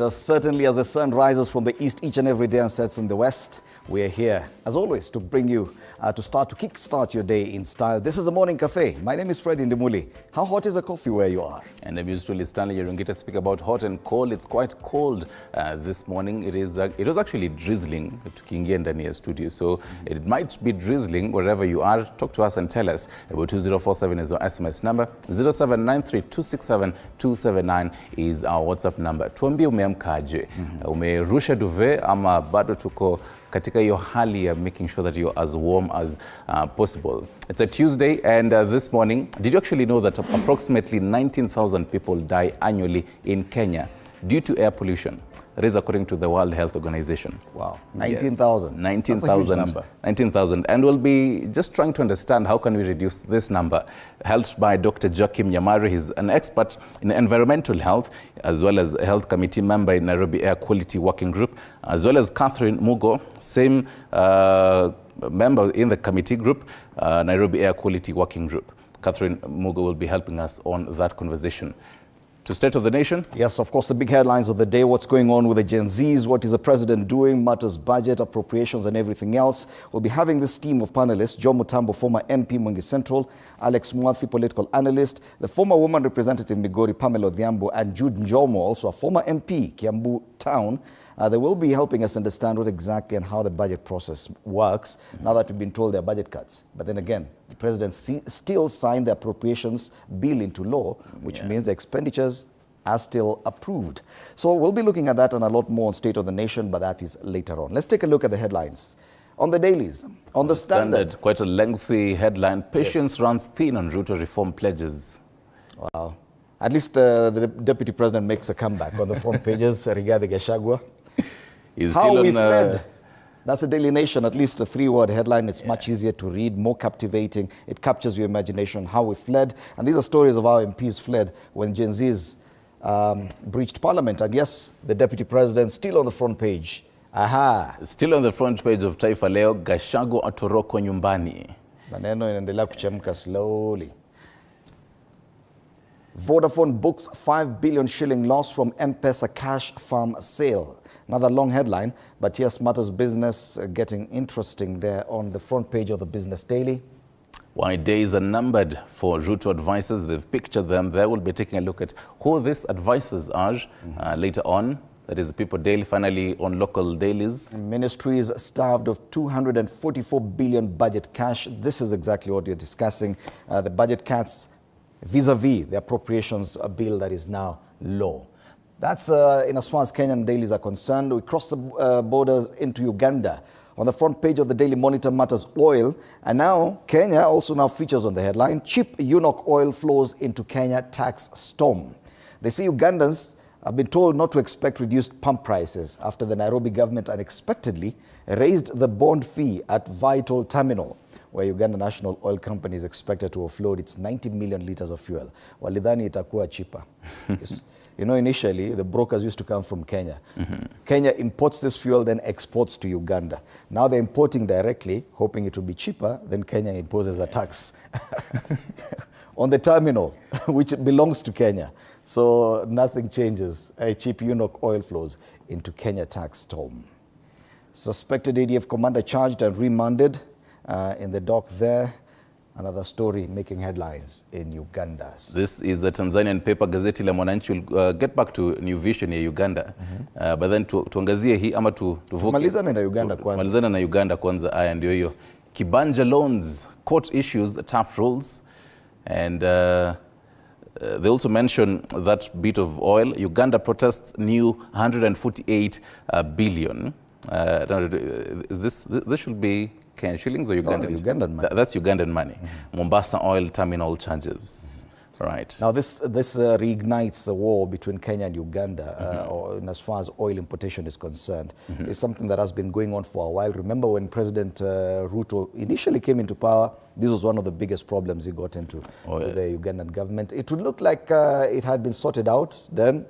Certainly, as the sun rises from the east each and every day and sets in the west, we are here, as always, to bring you to kickstart your day in style. This is the Morning Cafe. My name is Fred Indimuli. How hot is the coffee where you are? And I'm usually Stanley Yerungita. Speak about hot and cold. It's quite cold this morning. It was actually drizzling tukiingia ndani ya studio, so it might be drizzling wherever you are. Talk to us and tell us. About 2047 is our SMS number. 0793267279 is our WhatsApp number. Tuambie umeamkaje? Umerusha duvet ama bado tuko katika hiyo hali ya making sure that you're as warm as possible. It's a Tuesday, and this morning, did you actually know that approximately 19,000 people die annually in Kenya due to air pollution? That is according to the World Health Organization. Wow, 19,000. Yes. 19,000. 19,000. And we'll be just trying to understand how can we reduce this number. Helped by Dr. Joachim Nyamari. He's an expert in environmental health, as well as a health committee member in Nairobi Air Quality Working Group, as well as Catherine Mugo, same member in the committee group, Nairobi Air Quality Working Group. Catherine Mugo will be helping us on that conversation. To State of the Nation? Yes, of course, the big headlines of the day, what's going on with the Gen Zs, what is the president doing, matters budget, appropriations and everything else. We'll be having this team of panelists, John Mutambo, former MP, Mwingi Central, Alex Mwathi, political analyst, the former woman representative, Migori, Pamela Odhiambo, and Jude Njomo, also a former MP, Kiambu Town. They will be helping us understand what exactly and how the budget process works, now that we've been told there are budget cuts. But then again, the president still signed the appropriations bill into law, which means the expenditures are still approved. So we'll be looking at that and a lot more on State of the Nation, but that is later on. Let's take a look at the headlines. On the dailies, on the Standard. Quite a lengthy headline. Patience runs thin on Ruto reform pledges. Wow. At least the Deputy President makes a comeback on the front pages regarding Gachagua. How we fled. That's the Daily Nation, at least a 3-word headline. It's much easier to read, more captivating. It captures your imagination, how we fled. And these are stories of how MPs fled when Gen Zs breached Parliament. And yes, the Deputy President still on the front page. Aha. Still on the front page of Taifa Leo, Gachagua atoroko nyumbani. Maneno inaendelea kuchemka slowly. Vodafone books 5 billion shilling loss from M-Pesa cash farm sale. Another long headline, but yes, matters business getting interesting there on the front page of the Business Daily. Why days are numbered for Ruto advisors. They've pictured them. They will be taking a look at who these advisors are later on. That is People Daily, finally on local dailies. Ministries starved of 244 billion budget cash. This is exactly what you're discussing. The budget cuts vis-a-vis the appropriations bill that is now law. That's in as far as Kenyan dailies are concerned. We cross the borders into Uganda. On the front page of the Daily Monitor matters oil. And now Kenya also now features on the headline, cheap eunuch oil flows into Kenya tax storm. They say Ugandans have been told not to expect reduced pump prices after the Nairobi government unexpectedly raised the bond fee at Vital Terminal, where Uganda National Oil Company is expected to offload its 90 million liters of fuel. Walidhani itakuwa cheaper. Yes. You know, initially, the brokers used to come from Kenya. Kenya imports this fuel, then exports to Uganda. Now they're importing directly, hoping it will be cheaper, then Kenya imposes a tax on the terminal, which belongs to Kenya. So nothing changes. A cheap eunuch oil flows into Kenya tax storm. Suspected ADF commander charged and remanded in the dock there. Another story making headlines in Uganda. This is a Tanzanian paper, Gazeti la Mwananchi. Will get back to New Vision in Uganda. But then tuangazie hii ama tuvuke. Malizana na Uganda kwanza. Malizana na Uganda kwanza. Aya ndio hiyo. Kibanja loans, court issues tough rules. And they also mention that bit of oil. Uganda protests new 148 billion. This should be Kenyan shillings or Ugandan? Ugandan money. That's Ugandan money. Mombasa oil terminal charges. Right. Now, this reignites the war between Kenya and Uganda, or in as far as oil importation is concerned. It's something that has been going on for a while. Remember when President Ruto initially came into power, this was one of the biggest problems he got into with the Ugandan government. It would look like it had been sorted out. Then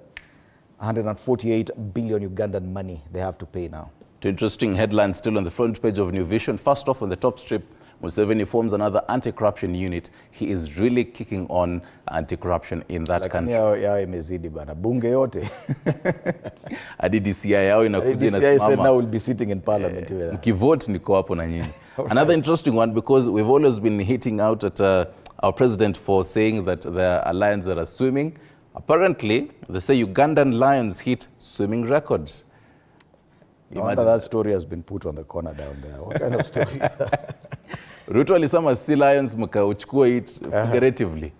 148 billion Ugandan money they have to pay now. Two interesting headlines still on the front page of New Vision. First off, on the top strip, Museveni forms another anti-corruption unit. He is really kicking on anti-corruption in that country. Ya imezidi bana. Bunge yote. Hadi DCI yao inakuja na DCI said now will be sitting in parliament. Mkivote niko hapo na nyinyi. Another interesting one, because we've always been hitting out at our president for saying that there are lions that are swimming. Apparently, they say Ugandan lions hit swimming record. No wonder that story has been put on the corner down there. What kind of story? Ruto alisema sea lions mkauchukua it figuratively.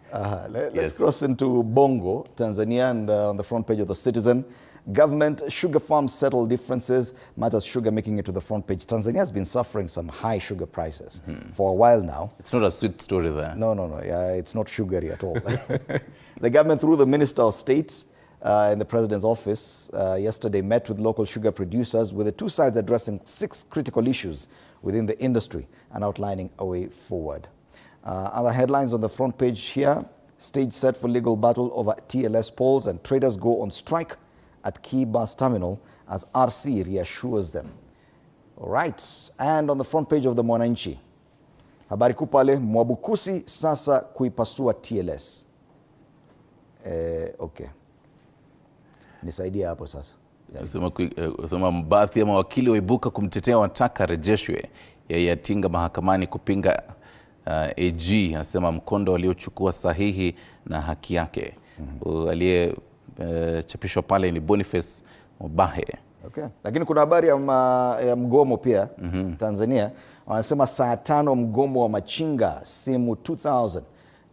Let's cross into Bongo, Tanzania, and on the front page of the Citizen. Government sugar farms settle differences. Matters sugar making it to the front page. Tanzania has been suffering some high sugar prices for a while now. It's not a sweet story there. No. Yeah, it's not sugary at all. The government, through the Minister of State in the President's office, yesterday met with local sugar producers, with the two sides addressing 6 critical issues within the industry and outlining a way forward. Other headlines on the front page here: stage set for legal battle over TLS polls, and traders go on strike at key bus terminal as RC reassures them. All right, and on the front page of the Mwananchi, habari kuu pale, Mwabukusi sasa kuipasua TLS. Okay, nisaidia hapo sasa. Sema baadhi ya mawakili waibuka kumtetea, wataka rejeshwe. Yeye atinga mahakamani kupinga AG, anasema mkondo waliochukua sahihi na haki yake. Aliyechapishwa pale ni Boniface Mubahe. Okay. Lakini kuna habari ya mgomo pia Tanzania. Wanasema saa 5 mgomo wa machinga, simu 2000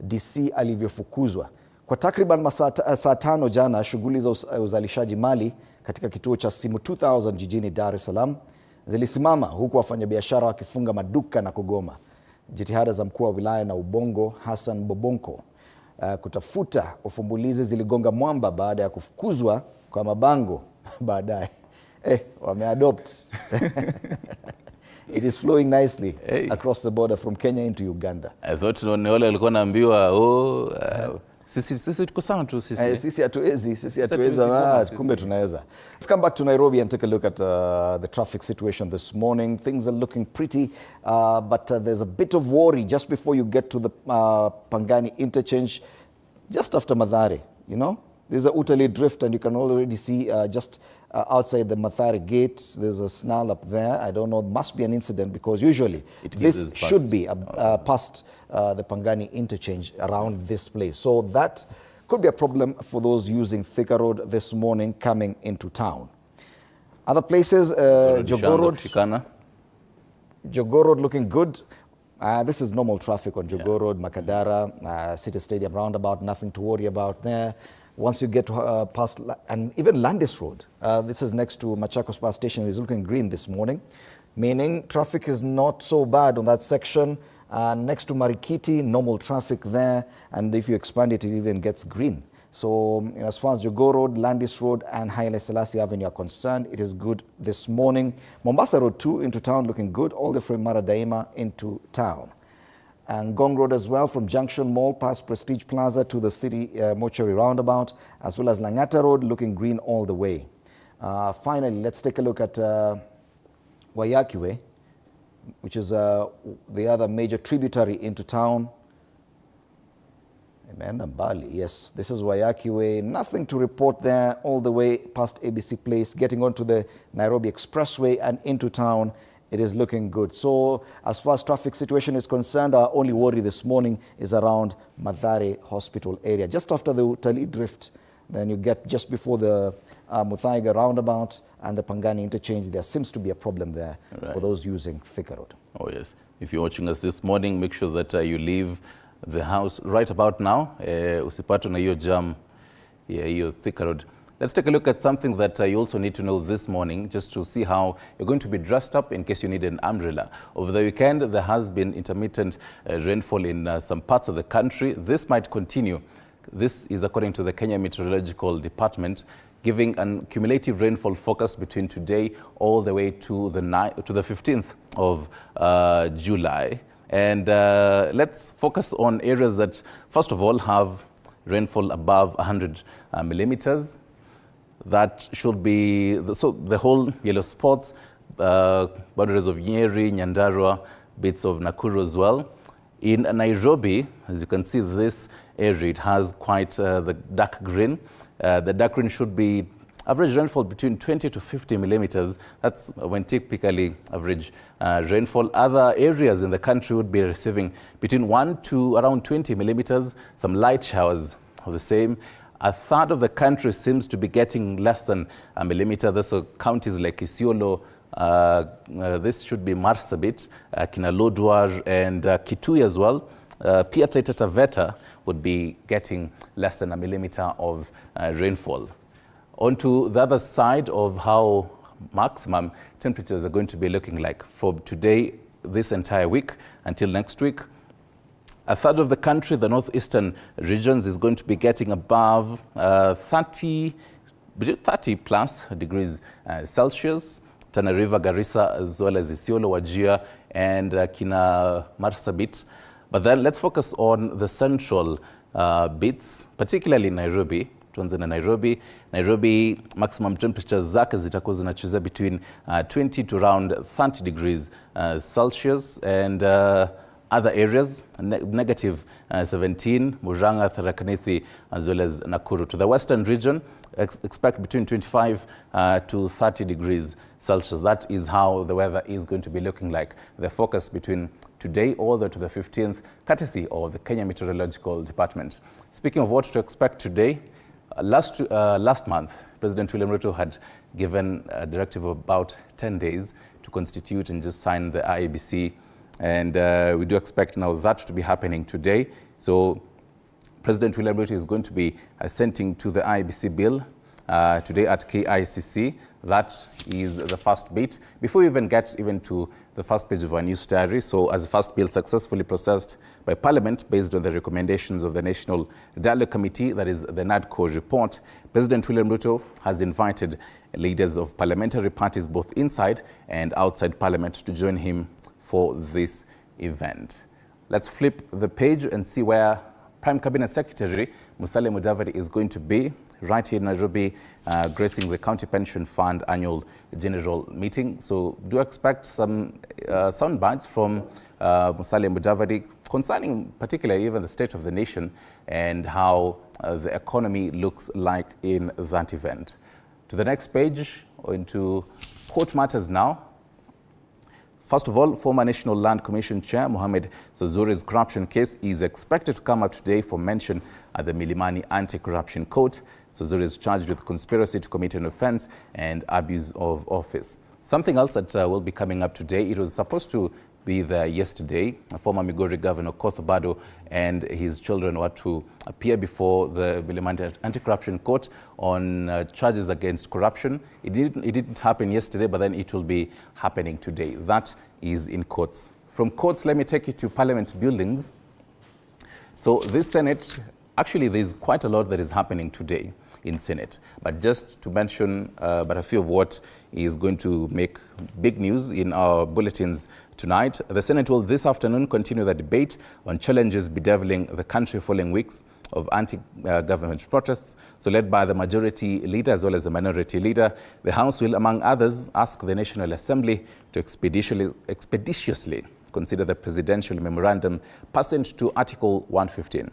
DC alivyofukuzwa. Kwa takriban saa 5 jana, shughuli za uzalishaji mali katika kituo cha simu 2000 jijini Dar es Salaam zilisimama, huku wafanyabiashara wakifunga maduka na kugoma. Jitihada za mkuu wa wilaya na Ubongo Hassan Bobonko kutafuta ufumbulizi ziligonga mwamba baada ya kufukuzwa kwa mabango baadaye. Wameadopt. It is flowing nicely across the border from Kenya into Uganda. I thought ni wale walikuwa naambiwa sisi tuko sawa tu sisi. Sisi hatuwezi kumbe tunaweza. Let's come back to Nairobi and take a look at the traffic situation this morning. Things are looking pretty, but there's a bit of worry just before you get to the Pangani interchange, just after Mathare, you know. There's a Utalii drift, and you can already see just outside the Mathare gate, there's a snarl up there. I don't know, it must be an incident, because usually this should be past the Pangani interchange around this place. So that could be a problem for those using Thika Road this morning coming into town. Other places, Jogoo Road looking good. This is normal traffic on Jogoo Road, Makadara, City Stadium roundabout, nothing to worry about there. Once you get past, and even Landis Road, this is next to Machakos Bus Station, is looking green this morning, meaning traffic is not so bad on that section. Next to Marikiti, normal traffic there, and if you expand it, it even gets green. So as far as Jogoo Road, Landis Road, and Haile Selassie Avenue are concerned, it is good this morning. Mombasa Road 2 into town looking good, all the way from Mara Daima into town. And Ngong Road as well, from Junction Mall past Prestige Plaza to the City Mortuary roundabout, as well as Langata Road looking green all the way. Finally, let's take a look at Waiyaki Way, which is the other major tributary into town. Mbali, yes, this is Waiyaki Way. Nothing to report there, all the way past ABC Place, getting onto the Nairobi Expressway and into town. It is looking good. So as far as traffic situation is concerned, our only worry this morning is around Mathare Hospital area. Just after the Utalii drift, then you get just before the Muthaiga roundabout and the Pangani interchange, there seems to be a problem there for those using Thika Road. Oh yes. If you're watching us this morning, make sure that you leave the house right about now. Usipatwe na hiyo jam, hiyo Thika Road. Let's take a look at something that you also need to know this morning, just to see how you're going to be dressed up in case you need an umbrella. Over the weekend, there has been intermittent rainfall in some parts of the country. This might continue This is according to the Kenya Meteorological Department, giving an cumulative rainfall forecast between today all the way to the 15th of July. And let's focus on areas that, first of all, have rainfall above 100 millimeters. That should be, the whole yellow spots, boundaries of Nyeri, Nyandarua, bits of Nakuru as well. In Nairobi, as you can see this area, it has quite the dark green. The dark green should be average rainfall between 20 to 50 millimeters. That's when typically average rainfall. Other areas in the country would be receiving between 1 to around 20 millimeters, some light showers of the same. A third of the country seems to be getting less than a millimeter. There's counties like Isiolo, this should be Marsabit, Kinalodwar, and Kitui as well. Pia Taita Taveta would be getting less than a millimeter of rainfall. On to the other side of how maximum temperatures are going to be looking like from today, this entire week, until next week. A third of the country, the northeastern regions, is going to be getting above 30 plus degrees Celsius. Tana River, Garissa, as well as Isiolo, Wajir, and Kina Marsabit. But then let's focus on the central bits, particularly Nairobi. Tuanze na Nairobi. Nairobi maximum temperatures zake zitakuwa zinachezea between 20 to around 30 degrees Celsius, and other areas, negative 17, Murang'a, Tharaka Nithi, as well as Nakuru. To the western region, expect between 25 to 30 degrees Celsius. That is how the weather is going to be looking like. The focus between today all the way to the 15th, courtesy of the Kenya Meteorological Department. Speaking of what to expect today, last month, President William Ruto had given a directive of about 10 days to constitute and just sign the IEBC. And we do expect now that to be happening today. So President William Ruto is going to be assenting to the IEBC bill today at KICC. That is the first bit. Before we even get to the first page of our news diary, so as the first bill successfully processed by Parliament based on the recommendations of the National Dialogue Committee, that is the NADCO report, President William Ruto has invited leaders of parliamentary parties both inside and outside Parliament to join him for this event. Let's flip the page and see where Prime Cabinet Secretary Musalia Mudavadi is going to be, right here in Nairobi, gracing the County Pension Fund annual general meeting. So do expect some sound bites from Musalia Mudavadi concerning particularly even the state of the nation and how the economy looks like in that event. To the next page, into court matters now. First of all, former National Land Commission Chair Mohamed Zozuri's corruption case is expected to come up today for mention at the Milimani Anti-Corruption Court. Zozuri is charged with conspiracy to commit an offense and abuse of office. Something else that will be coming up today, it was supposed to be there yesterday. Former Migori Governor Kothobado and his children were to appear before the Milimani Anti-Corruption Court on charges against corruption. It didn't happen yesterday, but then it will be happening today. That is in courts. From courts, let me take you to Parliament buildings. So this Senate, actually there's quite a lot that is happening today in Senate, but just to mention but a few of what is going to make big news in our bulletins tonight. The Senate will this afternoon continue the debate on challenges bedeviling the country following weeks of anti-government protests. So led by the majority leader as well as the minority leader, the House will, among others, ask the National Assembly to expeditiously consider the presidential memorandum pursuant to Article 115.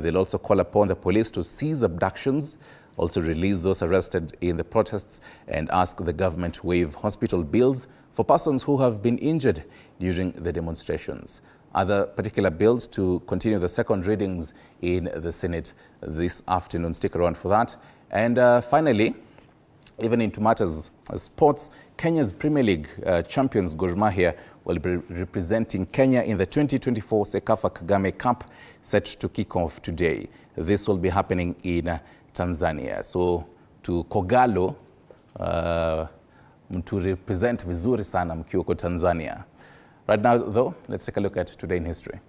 They'll also call upon the police to cease abductions, also release those arrested in the protests, and ask the government to waive hospital bills for persons who have been injured during the demonstrations. Other particular bills to continue the second readings in the Senate this afternoon. Stick around for that. And finally, even into matters of sports, Kenya's Premier League champions Gor Mahia will be representing Kenya in the 2024 Sekafa Kagame Cup, set to kick off today. This will be happening in Tanzania. So to Kogalo, to represent vizuri sana mkiwa kwa Tanzania. Right now, though, let's take a look at Today in History.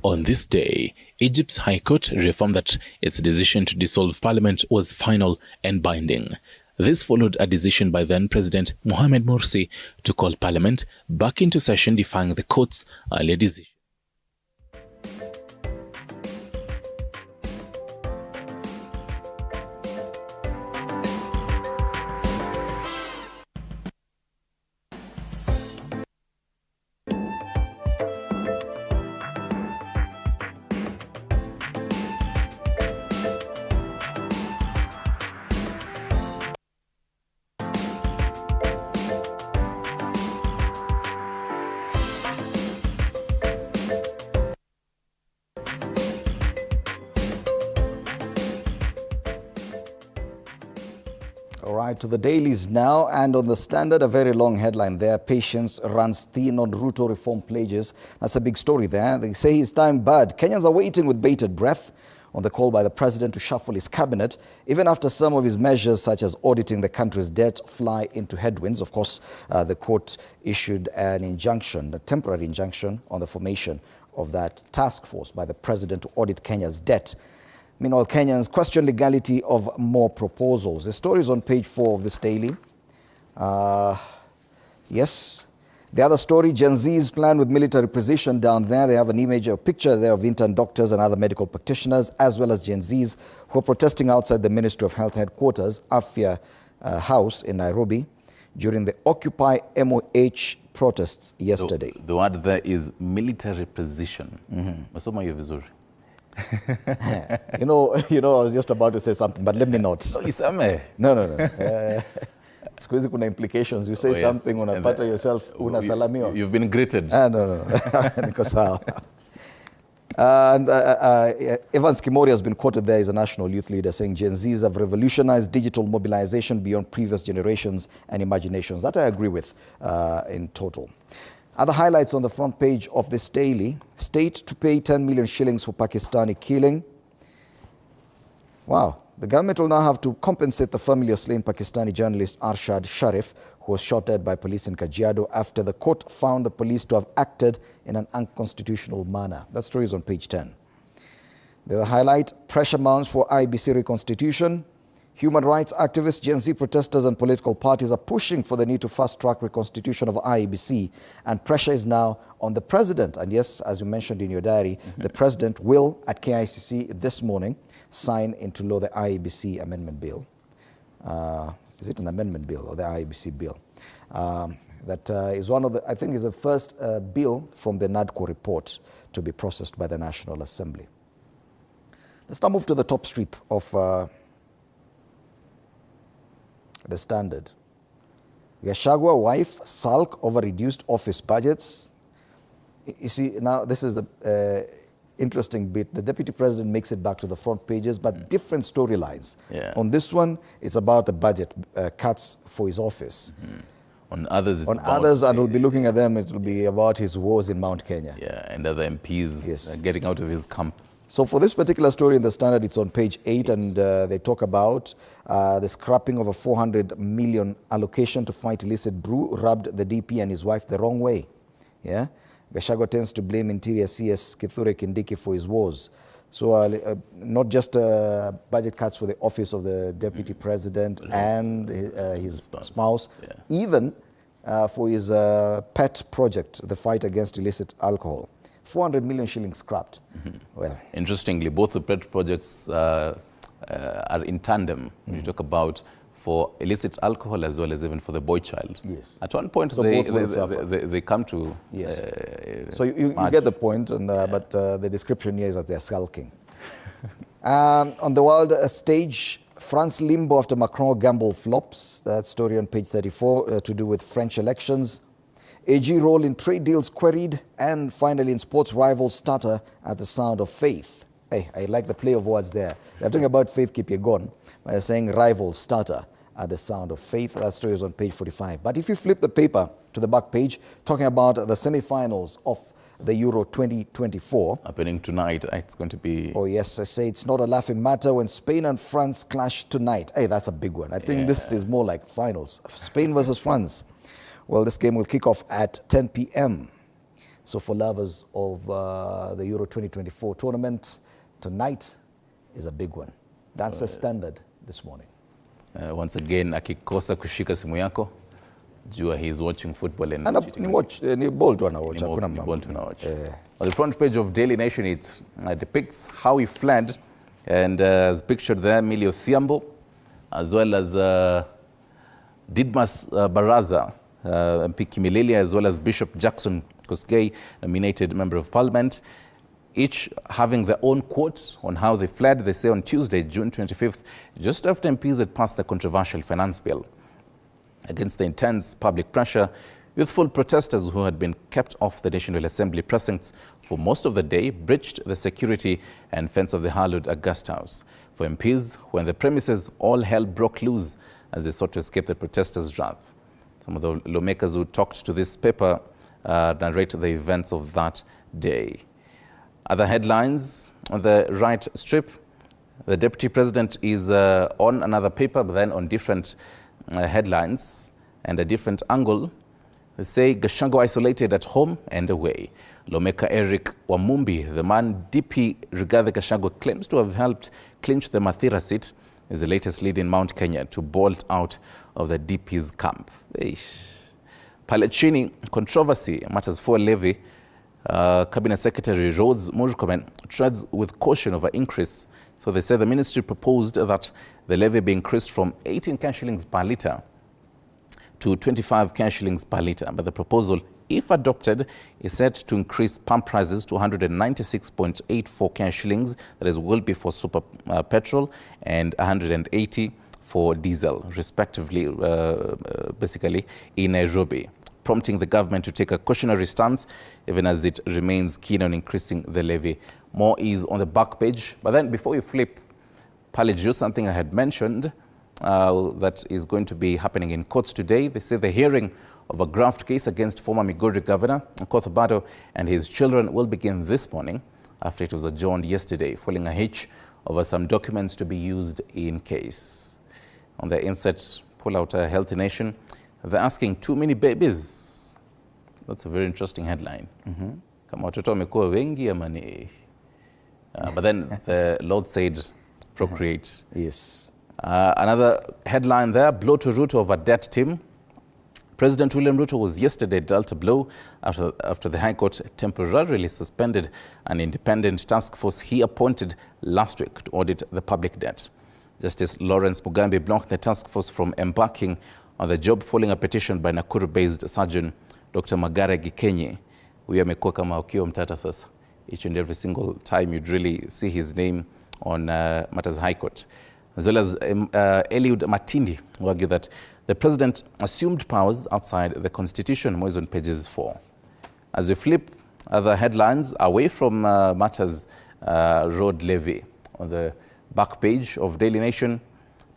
On this day, Egypt's High Court reaffirmed that its decision to dissolve parliament was final and binding. This followed a decision by then-President Mohamed Morsi to call parliament back into session, defying the court's earlier decision. All right, to the dailies now, and on the Standard, a very long headline there. Patience runs thin on Ruto reform pledges. That's a big story there. They say his time bad. Kenyans are waiting with bated breath on the call by the president to shuffle his cabinet, even after some of his measures, such as auditing the country's debt, fly into headwinds. Of course, the court issued an injunction, a temporary injunction, on the formation of that task force by the president to audit Kenya's debt. Meanwhile, Kenyans question legality of more proposals. The story is on page 4 of this daily. Yes. The other story, Gen Z's plan with military precision down there. They have an image, a picture there of intern doctors and other medical practitioners, as well as Gen Z's who are protesting outside the Ministry of Health headquarters, Afya House in Nairobi, during the Occupy MOH protests yesterday. The word there is military precision. Masoma hiyo vizuri. You know, I was just about to say something, but let me not. No. Siku hizi kuna implications. You say something, unapata yourself, unasalamiwa. You've been greeted. No. Niko sawa. And Evans Kimori has been quoted there as a national youth leader saying Gen Zs have revolutionized digital mobilization beyond previous generations and imaginations. That I agree with in total. Other highlights on the front page of this daily. State to pay 10 million shillings for Pakistani killing. Wow. The government will now have to compensate the family of slain Pakistani journalist Arshad Sharif, who was shot dead by police in Kajiado after the court found the police to have acted in an unconstitutional manner. That story is on page 10. The other highlight, pressure mounts for IEBC reconstitution. Human rights activists, Gen Z protesters and political parties are pushing for the need to fast-track reconstitution of IEBC, and pressure is now on the president. And yes, as you mentioned in your diary, the president will, at KICC this morning, sign into law the IEBC amendment bill. Is it an amendment bill or the IEBC bill? That is one of the, I think is the first bill from the NADCO report to be processed by the National Assembly. Let's now move to the top strip of the Standard. Gachagua'S wife sulk over reduced office budgets. You see, now this is the interesting bit. The deputy president makes it back to the front pages, but different storylines. Yeah. On this one, it's about the budget cuts for his office. On others, it's and we'll be looking at them, it will be about his wars in Mount Kenya. Yeah, and other MPs getting out of his camp. So for this particular story in the Standard, it's on page 8, and they talk about the scrapping of a 400 million allocation to fight illicit brew rubbed the DP and his wife the wrong way. Yeah, Gachagua tends to blame Interior CS Kithure Kindiki for his woes. So not just budget cuts for the office of the deputy president and his spouse, even for his pet project, the fight against illicit alcohol. 400 million shillings scrapped. Well, interestingly, both the pet projects are in tandem. You talk about for illicit alcohol as well as even for the boy child. Yes. At one point, so they come to. Yes. So you get the point, and, but the description here is that they're sulking. On the world stage, France limbo after Macron gamble flops. That story on page 34 to do with French elections. AG role in trade deals queried, and finally in sports, rivals stutter at the sound of faith. Hey, I like the play of words there. They're talking about faith keep you gone. They're saying rivals stutter at the sound of faith. That story is on page 45. But if you flip the paper to the back page, talking about the semi-finals of the Euro 2024. Happening tonight, it's going to be... Oh yes, I say it's not a laughing matter when Spain and France clash tonight. Hey, that's a big one. I think this is more like finals. Spain versus France. Well, this game will kick off at 10 p.m. So for lovers of the Euro 2024 tournament, tonight is a big one. That's the standard this morning. Once again, akikosa kushika simu yako, jua he is watching football and ni bold one watch. On the front page of Daily Nation, it depicts how he fled, and as pictured there, Millie Odhiambo, as well as Didmas Baraza, MP Kimilili, as well as Bishop Jackson Kosgei, nominated Member of Parliament, each having their own quotes on how they fled. They say on Tuesday, June 25th, just after MPs had passed the controversial finance bill. Against the intense public pressure, youthful protesters who had been kept off the National Assembly precincts for most of the day breached the security and fence of the hallowed August House. For MPs, when the premises, all hell broke loose as they sought to escape the protesters' wrath. Some of the lawmakers who talked to this paper narrate the events of that day. Other headlines on the right strip: the Deputy President is on another paper, but then on different headlines and a different angle. They say Gachagua isolated at home and away. Lawmaker Eric Wamumbi, the man DP Rigathi Gachagua claims to have helped clinch the Mathira seat, is the latest lead in Mount Kenya to bolt out of the DP's camp. Palechini controversy matters for Levy. Cabinet Secretary Rhodes Murkomen treads with caution over increase. So they say the ministry proposed that the levy be increased from 18 cash shillings per litre to 25 cash shillings per litre. But the proposal, if adopted, is set to increase pump prices to 196.84 cash shillings, that is, will be for super petrol, and 180 for diesel, respectively, basically, in Nairobi, prompting the government to take a cautionary stance, even as it remains keen on increasing the levy. More is on the back page. But then before you flip, Paliju, something I had mentioned that is going to be happening in courts today. They say the hearing of a graft case against former Migori Governor Okoth Obado and his children will begin this morning after it was adjourned yesterday, following a hitch over some documents to be used in case. On the inset, pull out a Healthy Nation. They're asking too many babies. That's a very interesting headline. Kama watoto wamekuwa wengi ama ni... But then the Lord said, procreate. Yes. Another headline there, blow to Ruto over debt team. President William Ruto was yesterday dealt a blow after the High Court temporarily suspended an independent task force he appointed last week to audit the public debt. Justice Lawrence Mugambi blocked the task force from embarking on the job following a petition by Nakuru-based surgeon Dr. Magare Gikenyi. Huyu amekuwa kama ukio mtata sasa. Each and every single time you'd really see his name on matters High Court. As well as Eliud Matindi, who argued that the president assumed powers outside the constitution. More is on pages 4. As we flip other headlines away from matters road levy, on the back page of Daily Nation,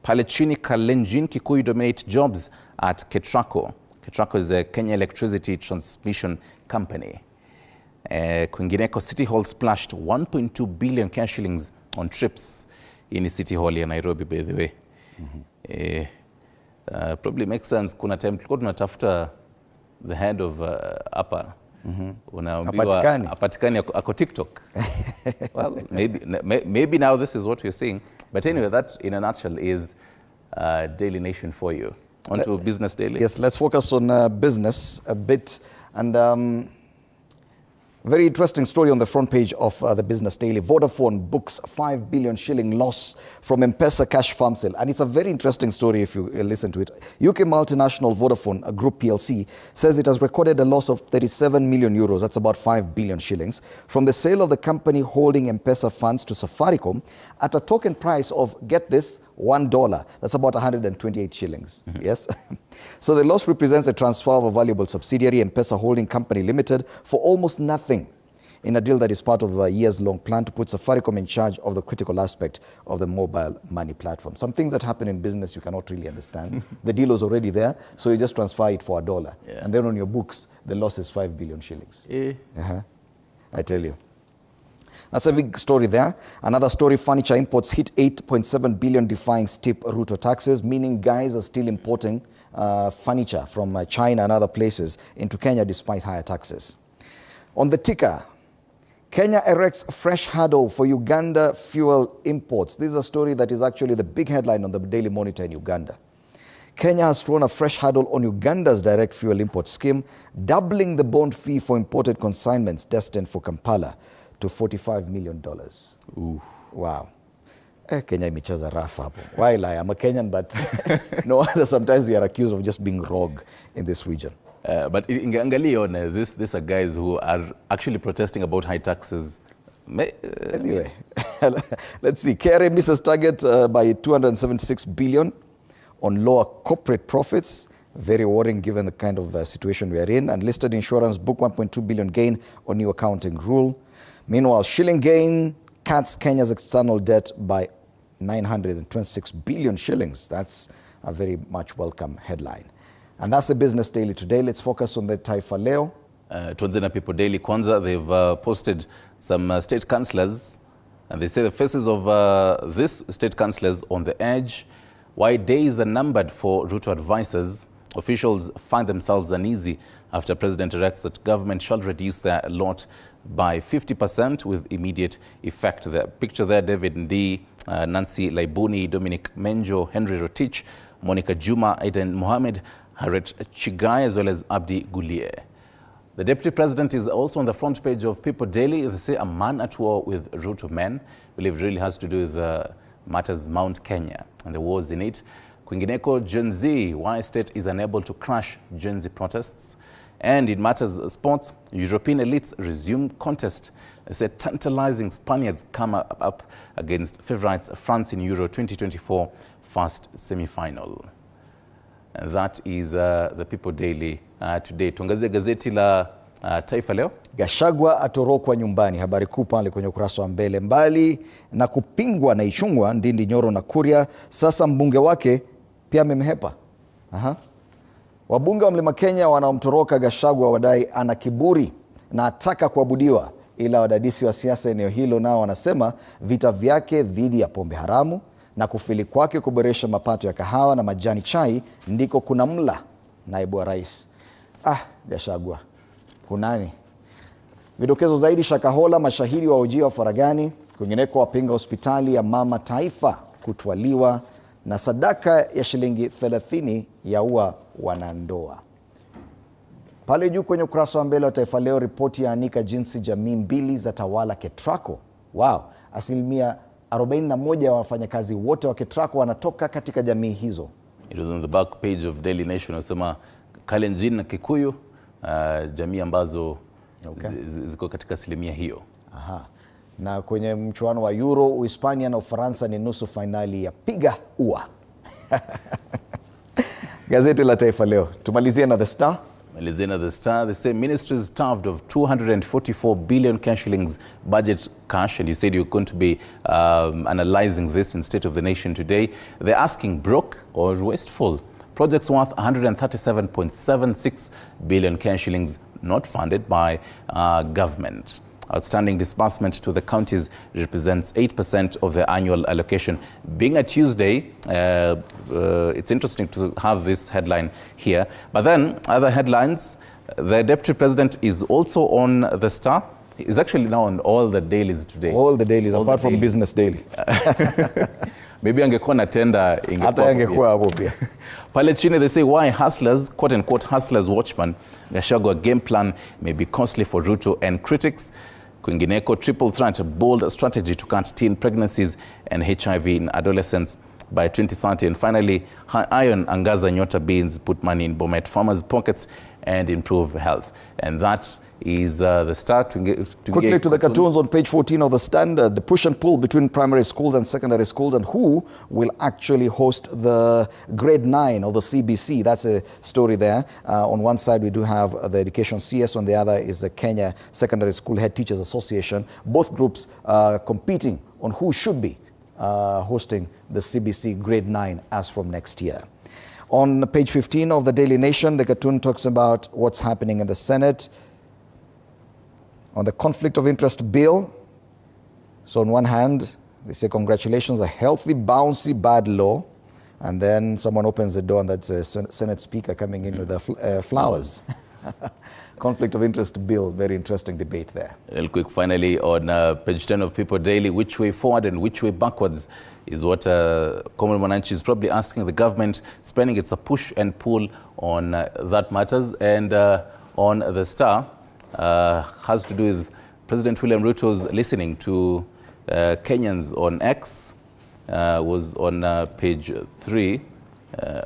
Palechini Kalenjin Kikuyu dominate jobs at Ketraco. Ketraco is a Kenya Electricity Transmission Company. Kwingineko, City Hall splashed 1.2 billion cash shillings on trips in City Hall in Nairobi, by the way. Probably makes sense. Kuna time tulikuwa tunatafuta the head of upper. Unaambiwa apatikani ako TikTok. Well, maybe now this is what we're seeing. But anyway, that in a nutshell is Daily Nation for you. On to Business Daily. Yes, let's focus on business a bit. And very interesting story on the front page of the Business Daily. Vodafone books 5 billion shilling loss from M-Pesa cash farm sale. And it's a very interesting story if you listen to it. UK multinational Vodafone Group PLC says it has recorded a loss of 37 million euros, that's about 5 billion shillings, from the sale of the company holding M-Pesa funds to Safaricom at a token price of, get this, $1. That's about 128 shillings. Yes. So the loss represents a transfer of a valuable subsidiary, M-Pesa Holding Company Limited, for almost nothing in a deal that is part of a years-long plan to put Safaricom in charge of the critical aspect of the mobile money platform. Some things that happen in business you cannot really understand. The deal was already there, so you just transfer it for $1. Yeah. And then on your books, the loss is 5 billion shillings. I tell you. That's a big story there. Another story, furniture imports hit 8.7 billion defying steep Ruto taxes, meaning guys are still importing furniture from China and other places into Kenya despite higher taxes. On the ticker, Kenya erects fresh hurdle for Uganda fuel imports. This is a story that is actually the big headline on the Daily Monitor in Uganda. Kenya has thrown a fresh hurdle on Uganda's direct fuel import scheme, doubling the bond fee for imported consignments destined for Kampala to $45 million. Ooh. Wow. Kenya imecheza rough hapo. While I am a Kenyan, but no wonder sometimes we are accused of just being rogue in this region. But in Angalio, these are guys who are actually protesting about high taxes. Anyway, let's see. KRA misses target by 276 billion on lower corporate profits. Very worrying given the kind of situation we are in. And listed insurance book 1.2 billion gain on new accounting rule. Meanwhile, shilling gain cuts Kenya's external debt by 926 billion shillings. That's a very much welcome headline. And that's the Business Daily today. Let's focus on the Taifa Leo. Tuanze na People Daily Kwanza. They've posted some state councillors, and they say the faces of these state councillors on the edge. Why days are numbered for Ruto advisors. Officials find themselves uneasy after President directs that government shall reduce their lot by 50% with immediate effect. The picture there, David Ndi, Nancy Laibuni, Dominic Menjo, Henry Rotich, Monica Juma, Aiden Mohammed, Harriet Chigai, as well as Abdi Gulie. The Deputy President is also on the front page of People Daily. They say a man at war with Ruto men. I believe it really has to do with matters Mount Kenya and the wars in it. Kwingineko, Gen Z, why state is unable to crush Gen Z protests. And in matters sports, European elites resume contest. They say tantalizing Spaniards come up against favourites France in Euro 2024 first semi-final. And that is the People Daily today. Tuangazie gazeti la Taifa Leo. Gachagua atorokwa nyumbani, habari kuu pale kwenye ukurasa wa mbele. Mbali na kupingwa na Ichung'wa, Ndindi, Nyoro na Kuria, sasa mbunge wake pia amemhepa. Wabunge wa Mlima Kenya wanaomtoroka Gachagua wadai ana kiburi na ataka kuabudiwa, ila wadadisi wa siasa eneo hilo nao wanasema vita vyake dhidi ya pombe haramu na kufili kwake kuboresha mapato ya kahawa na majani chai ndiko kuna mla naibu wa rais. Gachagua kunani? Vidokezo zaidi, Shakahola mashahidi wa ujio wa faragani. Kwingineko, wapinga hospitali ya mama taifa kutwaliwa, na sadaka ya shilingi 30 yaua wanandoa. Pale juu kwenye ukurasa wa mbele wa Taifa Leo, ripoti yaanika jinsi jamii mbili za tawala KETRACO. Wow, asilimia 41 ya wafanyakazi wote wa KETRACO wanatoka katika jamii hizo. It was on the back page of Daily Nation. Nasema Kalenjin na Kikuyu, jamii ambazo ziko katika asilimia hiyo. Na kwenye mchuano wa Euro, Uhispania na Ufaransa ni nusu finali ya piga ua. Gazeti la Taifa Leo. Tumalizie na The Star. The Star, they say ministries starved of 244 billion cash shillings budget cash, and you said you're going to be analyzing this in State of the Nation today. They're asking broke or wasteful. Projects worth 137.76 billion cash shillings not funded by government. Outstanding disbursement to the counties represents 8% of the annual allocation. Being a Tuesday, it's interesting to have this headline here. But then other headlines, the Deputy President is also on The Star. He's actually now on all the dailies today. All the dailies, all apart from Business Daily. Maybe angekuwa na tenda hata angekuwa hapo pia. Pale chini they say why hustlers, quote unquote hustlers watchman, Gachagua game plan may be costly for Ruto and critics. Kwingineko, triple threat, bold strategy to cut teen pregnancies and HIV in adolescents by 2030. And finally, iron angaza nyota beans, put money in Bomet farmers' pockets and improve health. And that is the start. Quickly to the cartoons on page 14 of the Standard. The push and pull between primary schools and secondary schools, and who will actually host the grade 9 or the CBC. That's a story there. On one side we do have the Education CS, on the other is the Kenya Secondary School Head Teachers Association. Both groups competing on who should be hosting the CBC grade 9 as from next year. On page 15 of the Daily Nation, the cartoon talks about what's happening in the Senate on the conflict of interest bill. So on one hand, they say congratulations, a healthy, bouncy, bad law. And then someone opens the door and that's a Senate Speaker coming in with the flowers. Conflict of interest bill, very interesting debate there. Real quick, finally, on page 10 of People Daily, which way forward and which way backwards is what Common Mwananchi is probably asking the government. Spending, it's a push and pull on that matters. And on the Star, has to do with President William Ruto's listening to Kenyans on X, was on page 3.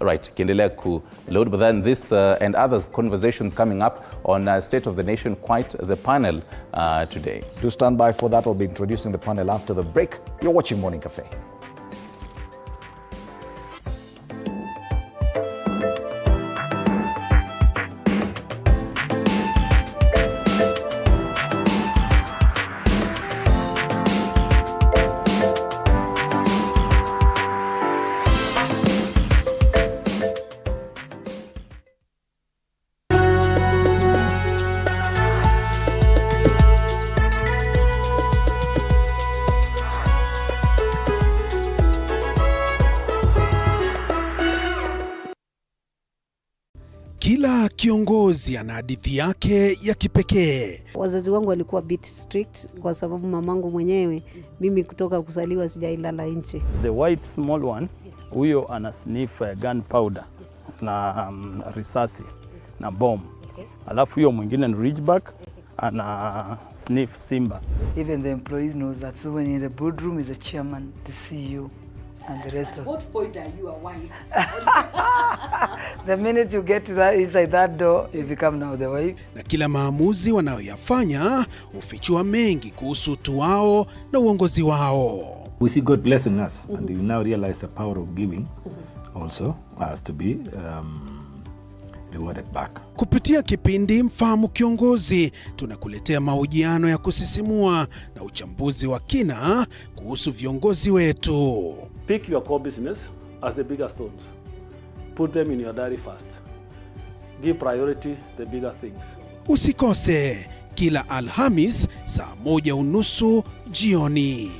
Right, kiendelea ku load, but then this and other conversations coming up on State of the Nation, quite the panel today. Do stand by for that. I'll be introducing the panel after the break. You're watching Morning Cafe. Kila kiongozi ana hadithi yake ya kipekee. Wazazi wangu walikuwa bit strict kwa sababu mamangu mwenyewe, mimi kutoka kuzaliwa sijailala nje. The white small one, huyo ana sniff gunpowder na risasi na bomb. Alafu huyo mwingine ni Ridgeback ana sniff simba. Even the employees knows that, so when in the boardroom is the chairman, the CEO, and the rest of. At what point are you a wife? The minute you get to that inside that door, you become now the wife. Na kila maamuzi wanayoyafanya hufichua mengi kuhusu utu wao na uongozi wao. We see God blessing us, and we now realize the power of giving also has to be rewarded back. Kupitia kipindi Mfahamu Kiongozi, tunakuletea mahojiano ya kusisimua na uchambuzi wa kina kuhusu viongozi wetu. Pick your core business as the bigger stones. Put them in your diary first. Give priority the bigger things. Usikose kila Alhamis saa 1:30 jioni.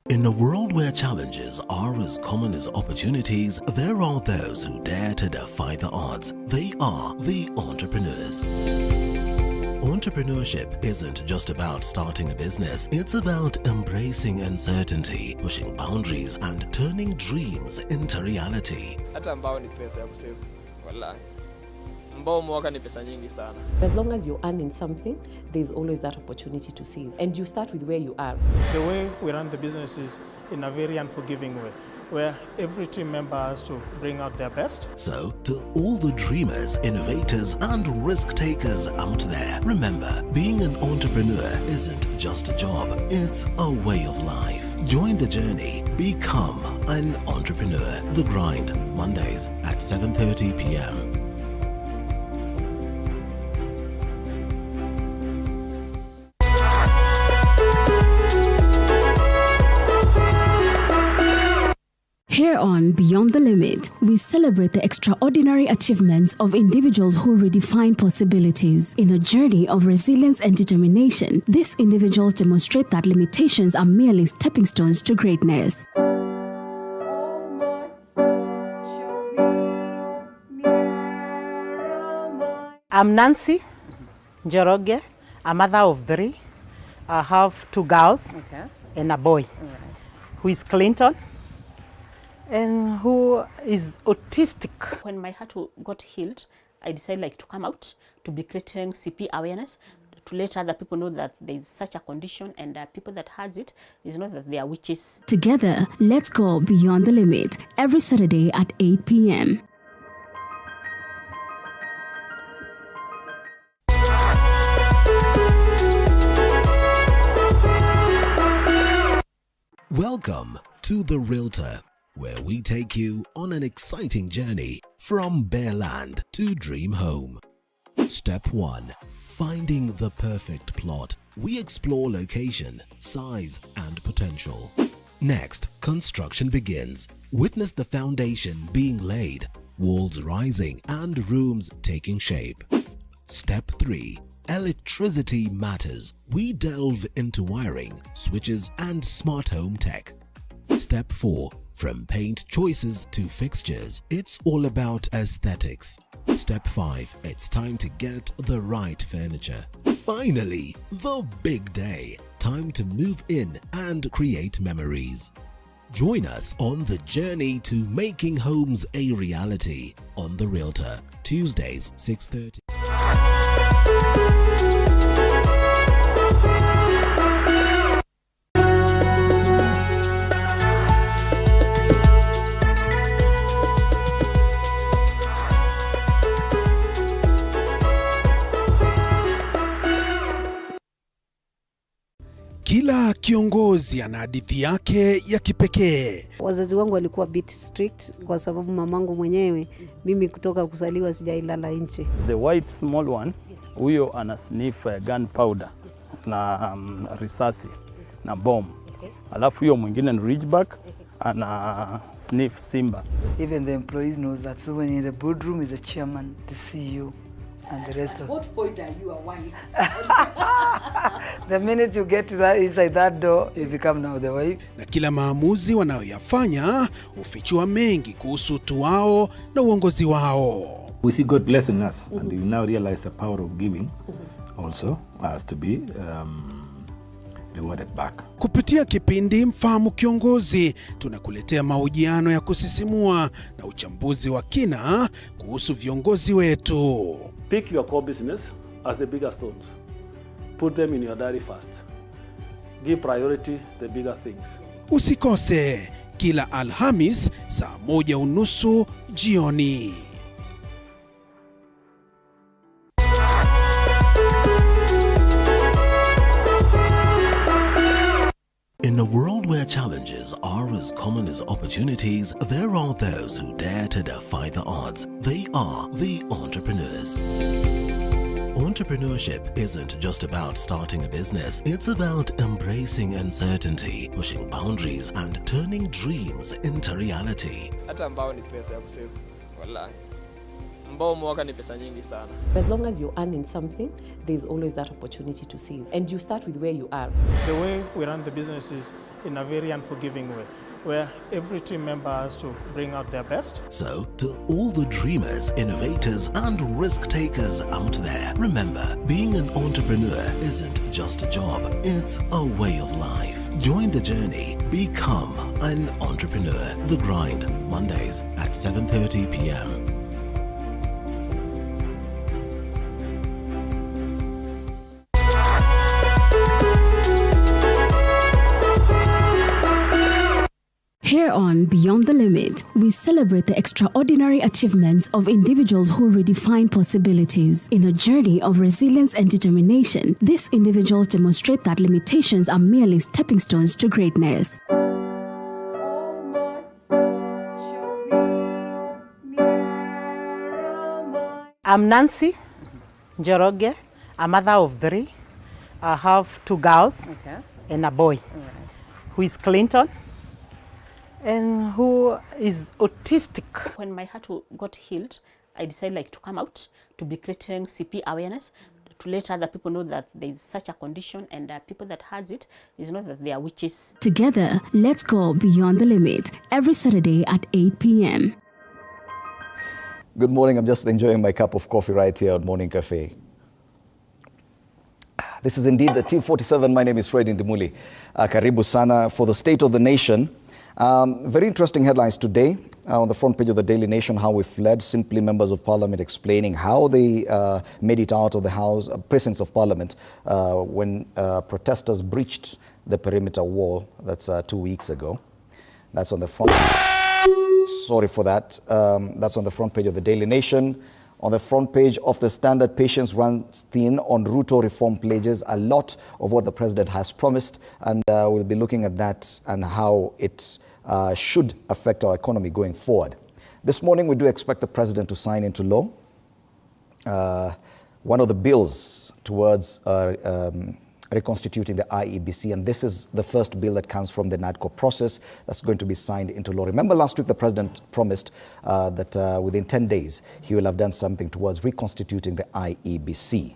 In a world where challenges are as common as opportunities, there are those who dare to defy the odds. They are the entrepreneurs. Entrepreneurship isn't just about starting a business, it's about embracing uncertainty, pushing boundaries, and turning dreams into reality. Hata ambao ni pesa ya kusave, wallahi. Ambao mwaka ni pesa nyingi sana. As long as you're earning something, there's always that opportunity to save. And you start with where you are. The way we run the business is in a very unforgiving way, where every team member has to bring out their best. So, to all the dreamers, innovators, and risk takers out there, remember, being an entrepreneur isn't just a job, it's a way of life. Join the journey. Become an entrepreneur. The Grind, Mondays at 7:30 p.m. Here on Beyond the Limit, we celebrate the extraordinary achievements of individuals who redefine possibilities. In a journey of resilience and determination, these individuals demonstrate that limitations are merely stepping stones to greatness. I'm Nancy Njoroge, a mother of 3. I have 2 girls and a boy who is Clinton and who is autistic. When my heart got healed, I decided to come out to be creating CP awareness, to let other people know that there is such a condition, and people that has it is not that they are witches. Together, let's go beyond the limit every Saturday at 8 p.m. Welcome to The Realtor, where we take you on an exciting journey from bare land to dream home. Step 1. Finding the perfect plot. We explore location, size, and potential. Next, construction begins. Witness the foundation being laid, walls rising, and rooms taking shape. Step 3. Electricity matters. We delve into wiring, switches, and smart home tech. Step 4. From paint choices to fixtures, it's all about aesthetics. Step 5. It's time to get the right furniture. Finally, the big day. Time to move in and create memories. Join us on the journey to making homes a reality on The Realtor, Tuesdays, 6:30. Kila kiongozi ana hadithi yake ya kipekee. Wazazi wangu walikuwa bit strict kwa sababu mamangu mwenyewe, mimi kutoka kuzaliwa sijailala nje. The white small one, huyo ana sniff gunpowder na risasi na bomb. Alafu huyo mwingine ni ridgeback ana sniff simba. Even the employees knows that. So when in the boardroom is the chairman, the CEO, and the rest of. At what point are you a wife? The minute you get to that inside that door, you become now the wife. Na kila maamuzi wanayoyafanya hufichua mengi kuhusu utu wao na uongozi wao. We see God blessing us, and we now realize the power of giving also has to be rewarded back. Kupitia kipindi Mfahamu Kiongozi, tunakuletea mahojiano ya kusisimua na uchambuzi wa kina kuhusu viongozi wetu. Pick your core business as the bigger stones. Put them in your diary first. Give priority the bigger things. Usikose kila Alhamis saa 1:30 jioni. In a world where challenges are as common as opportunities, there are those who dare to defy the odds. They are the entrepreneurs. Entrepreneurship isn't just about starting a business, it's about embracing uncertainty, pushing boundaries, and turning dreams into reality. Hata ambao ni pesa ya kusave. Wallahi. Mbao mwaka ni pesa nyingi sana. As long as you're earning something, there's always that opportunity to save. And you start with where you are. The way we run the business is in a very unforgiving way, where every team member has to bring out their best. So, to all the dreamers, innovators, and risk takers out there, remember, being an entrepreneur isn't just a job, it's a way of life. Join the journey. Become an entrepreneur. The Grind, Mondays at 7:30 p.m. Here on Beyond the Limit, we celebrate the extraordinary achievements of individuals who redefine possibilities. In a journey of resilience and determination, these individuals demonstrate that limitations are merely stepping stones to greatness. I'm Nancy Njoroge, a mother of 3. I have 2 girls and a boy who is Clinton and who is autistic. When my heart got healed, I decided to come out to be creating CP awareness, to let other people know that there is such a condition, and people that has it is not that they are witches. Together, let's go beyond the limit every Saturday at 8 p.m. Good morning. I'm just enjoying my cup of coffee right here on Morning Cafe. This is indeed the T47. My name is Fred Ndimuli. Karibu sana for the State of the Nation. Very interesting headlines today on the front page of the Daily Nation. How we fled, simply members of Parliament explaining how they made it out of the precincts of Parliament when protesters breached the perimeter wall. That's 2 weeks ago. That's on the front. Sorry for that. That's on the front page of the Daily Nation. On the front page of the Standard, patience runs thin on Ruto reform pledges. A lot of what the president has promised, and we'll be looking at that and how it should affect our economy going forward. This morning, we do expect the president to sign into law one of the bills towards reconstituting the IEBC, and this is the first bill that comes from the NADCO process that's going to be signed into law. Remember last week the president promised that within 10 days he will have done something towards reconstituting the IEBC.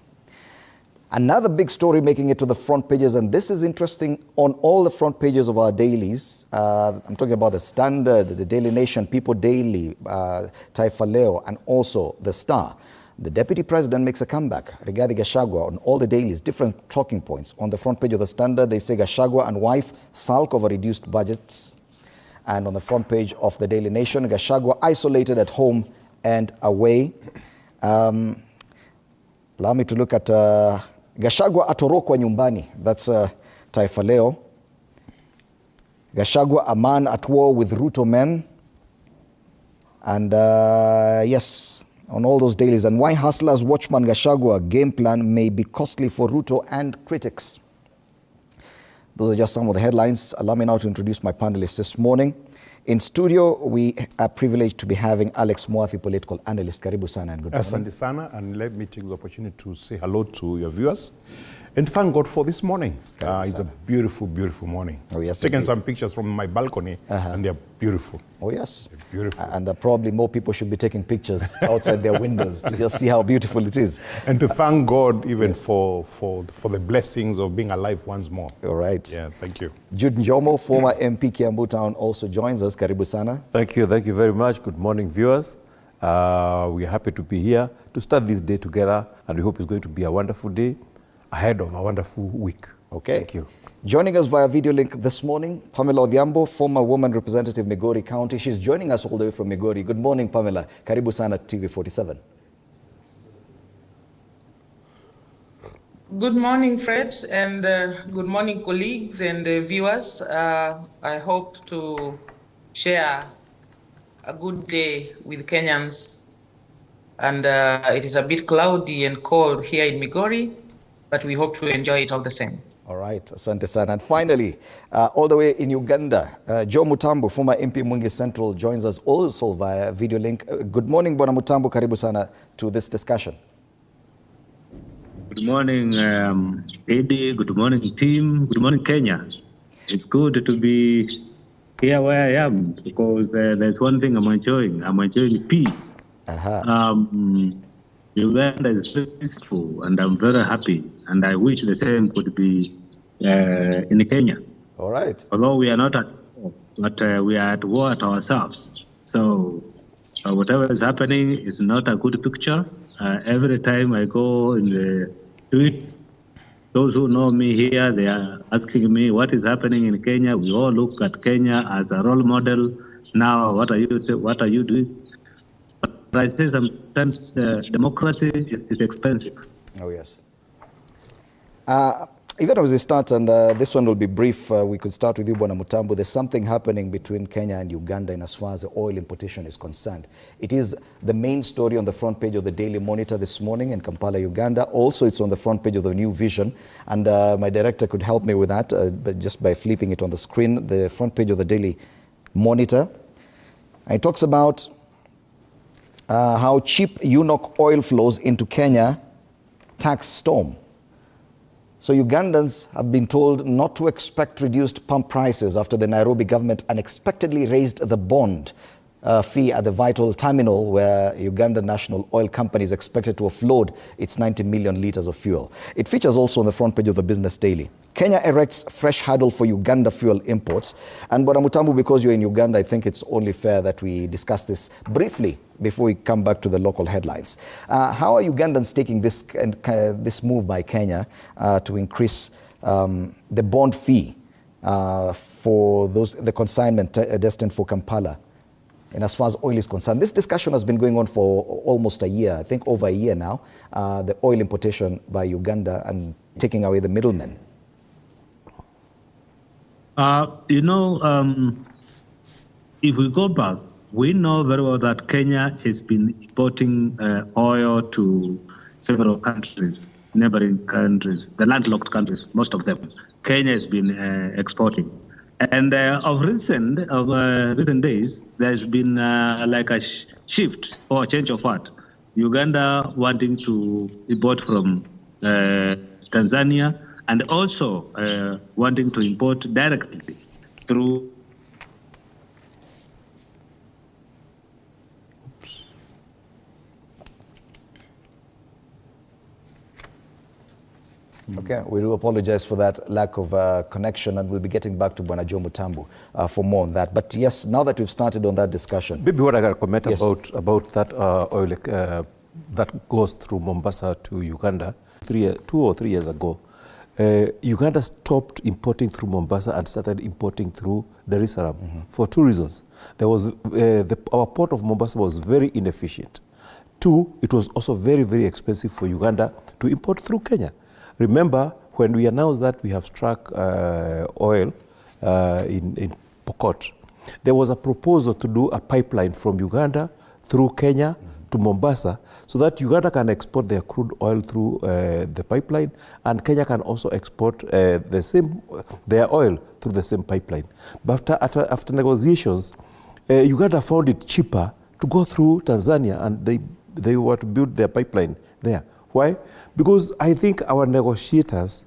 Another big story making it to the front pages, and this is interesting on all the front pages of our dailies. I'm talking about the Standard, the Daily Nation, People Daily, Taifa Leo, and also the Star. The Deputy President makes a comeback. Rigathi Gachagua on all the dailies, different talking points. On the front page of the Standard, they say Gachagua and wife sulk over reduced budgets. And on the front page of the Daily Nation, Gachagua isolated at home and away. Allow me to look at Gachagua atorokwa nyumbani. That's Taifa Leo. Gachagua, a man at war with Ruto men. And yes, on all those dailies. And why hustlers watchman Gachagua game plan may be costly for Ruto and critics. Those are just some of the headlines. Allow me now to introduce my panelists this morning. In studio, we are privileged to be having Alex Mwathi, political analyst. Karibu sana and good morning. Asante sana, and let me take the opportunity to say hello to your viewers and thank God for this morning. It's a beautiful, beautiful morning. Oh, yes, taken some pictures from my balcony, and they're beautiful. Oh, yes. They're beautiful. And probably more people should be taking pictures outside their windows to just see how beautiful it is. And to thank God even for the blessings of being alive once more. All right. Yeah, thank you. Jude Njomo, former MP Kiambu Town, also joins us. Karibu sana. Thank you very much. Good morning, viewers. We are happy to be here to start this day together, and we hope it's going to be a wonderful day ahead of a wonderful week. Okay. Thank you. Joining us via video link this morning, Pamela Odhiambo, former woman representative, Migori County. She's joining us all the way from Migori. Good morning, Pamela. Karibu sana TV47. Good morning, Fred, and good morning, colleagues and viewers. I hope to share a good day with Kenyans. And it is a bit cloudy and cold here in Migori, but we hope to enjoy it all the same. All right, asante sana. And finally, all the way in Uganda, Joe Mutambu, former MP Mwingi Central, joins us also via video link. Good morning, Bwana Mutambu. Karibu sana to this discussion. Good morning, Eddie. Good morning, team. Good morning, Kenya. It's good to be here where I am because there's one thing I'm enjoying. I'm enjoying peace. Uganda is very peaceful, and I'm very happy. And I wish the same could be in Kenya. All right. Although we are not at war, but we are at war at ourselves. So whatever is happening is not a good picture. Every time I go in the streets, those who know me here, they are asking me what is happening in Kenya. We all look at Kenya as a role model. Now, what are you doing? But I say sometimes democracy is expensive. Oh, yes. Even as we start, and this one will be brief, we could start with you, Bwana Mutambu. There's something happening between Kenya and Uganda in as far as the oil importation is concerned. It is the main story on the front page of the Daily Monitor this morning in Kampala, Uganda. Also, it's on the front page of the New Vision. And my director could help me with that but just by flipping it on the screen. The front page of the Daily Monitor. And it talks about how cheap UNOC oil flows into Kenya, tax storm. So Ugandans have been told not to expect reduced pump prices after the Nairobi government unexpectedly raised the bond fee at the Vital terminal where Uganda National Oil Company is expected to offload its 90 million litres of fuel. It features also on the front page of the Business Daily. Kenya erects fresh hurdle for Uganda fuel imports. And Bwana Mutambu, because you're in Uganda, I think it's only fair that we discuss this briefly before we come back to the local headlines. How are Ugandans taking this move by Kenya to increase the bond fee for the consignment destined for Kampala? And as far as oil is concerned, this discussion has been going on for almost a year, I think over a year now, the oil importation by Uganda and taking away the middlemen. If we go back, we know very well that Kenya has been importing oil to several countries, neighboring countries, the landlocked countries, most of them. Kenya has been exporting. And of recent days, there's been like a shift or a change of heart. Uganda wanting to import from Tanzania and also wanting to import directly through Okay, we do apologize for that lack of connection, and we'll be getting back to Bwana Joe Mutambu for more on that. But yes, now that we've started on that discussion. Maybe what I got to comment Yes. about that oil that goes through Mombasa to Uganda 2 or 3 years ago. Uganda stopped importing through Mombasa and started importing through Dar es Salaam for 2 reasons. There was our port of Mombasa was very inefficient. 2, it was also very, very expensive for Uganda to import through Kenya. Remember, when we announced that we have struck oil in Pokot, there was a proposal to do a pipeline from Uganda through Kenya to Mombasa, so that Uganda can export their crude oil through the pipeline, and Kenya can also export their oil through the same pipeline. But after negotiations, Uganda found it cheaper to go through Tanzania, and they were to build their pipeline there. Why? Because I think our negotiators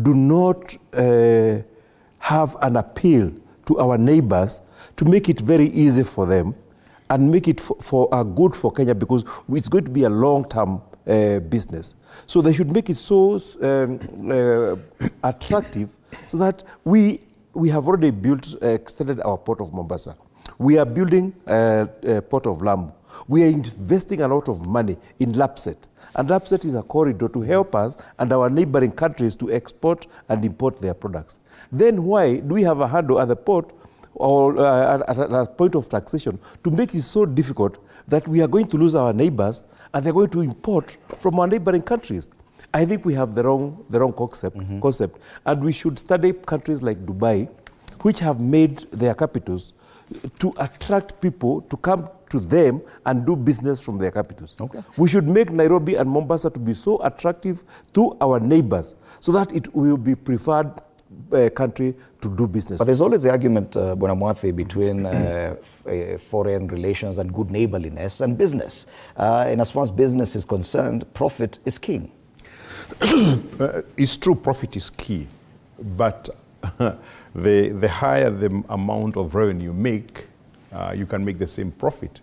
do not have an appeal to our neighbors to make it very easy for them and make it good for Kenya, because it's going to be a long-term business. So they should make it so attractive so that we have already extended our port of Mombasa. We are building a port of Lamu. We are investing a lot of money in Lapset. And Lapset is a corridor to help us and our neighboring countries to export and import their products. Then why do we have a handle at the port or at a point of taxation to make it so difficult that we are going to lose our neighbors and they're going to import from our neighboring countries? I think we have the wrong concept. And we should study countries like Dubai, which have made their capitals to attract people to come to them and do business from their capitals. Okay. We should make Nairobi and Mombasa to be so attractive to our neighbors so that it will be preferred country to do business. But there's always the argument, Bwana Mwathi, between foreign relations and good neighborliness and business. And as far as business is concerned, profit is king. It's true, profit is key, but the higher the amount of revenue you make, you can make the same profit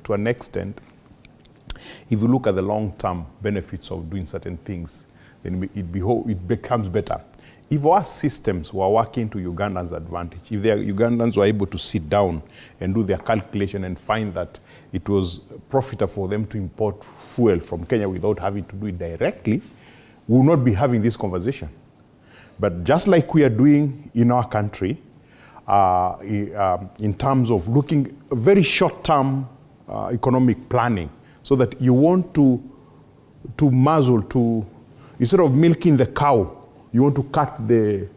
to an extent. If you look at the long-term benefits of doing certain things, then it becomes better. If our systems were working to Ugandans' advantage, if the Ugandans were able to sit down and do their calculation and find that it was profitable for them to import fuel from Kenya without having to do it directly, we will not be having this conversation. But just like we are doing in our country, in terms of looking very short-term economic planning, so that you want to instead of milking the cow, you want to cut the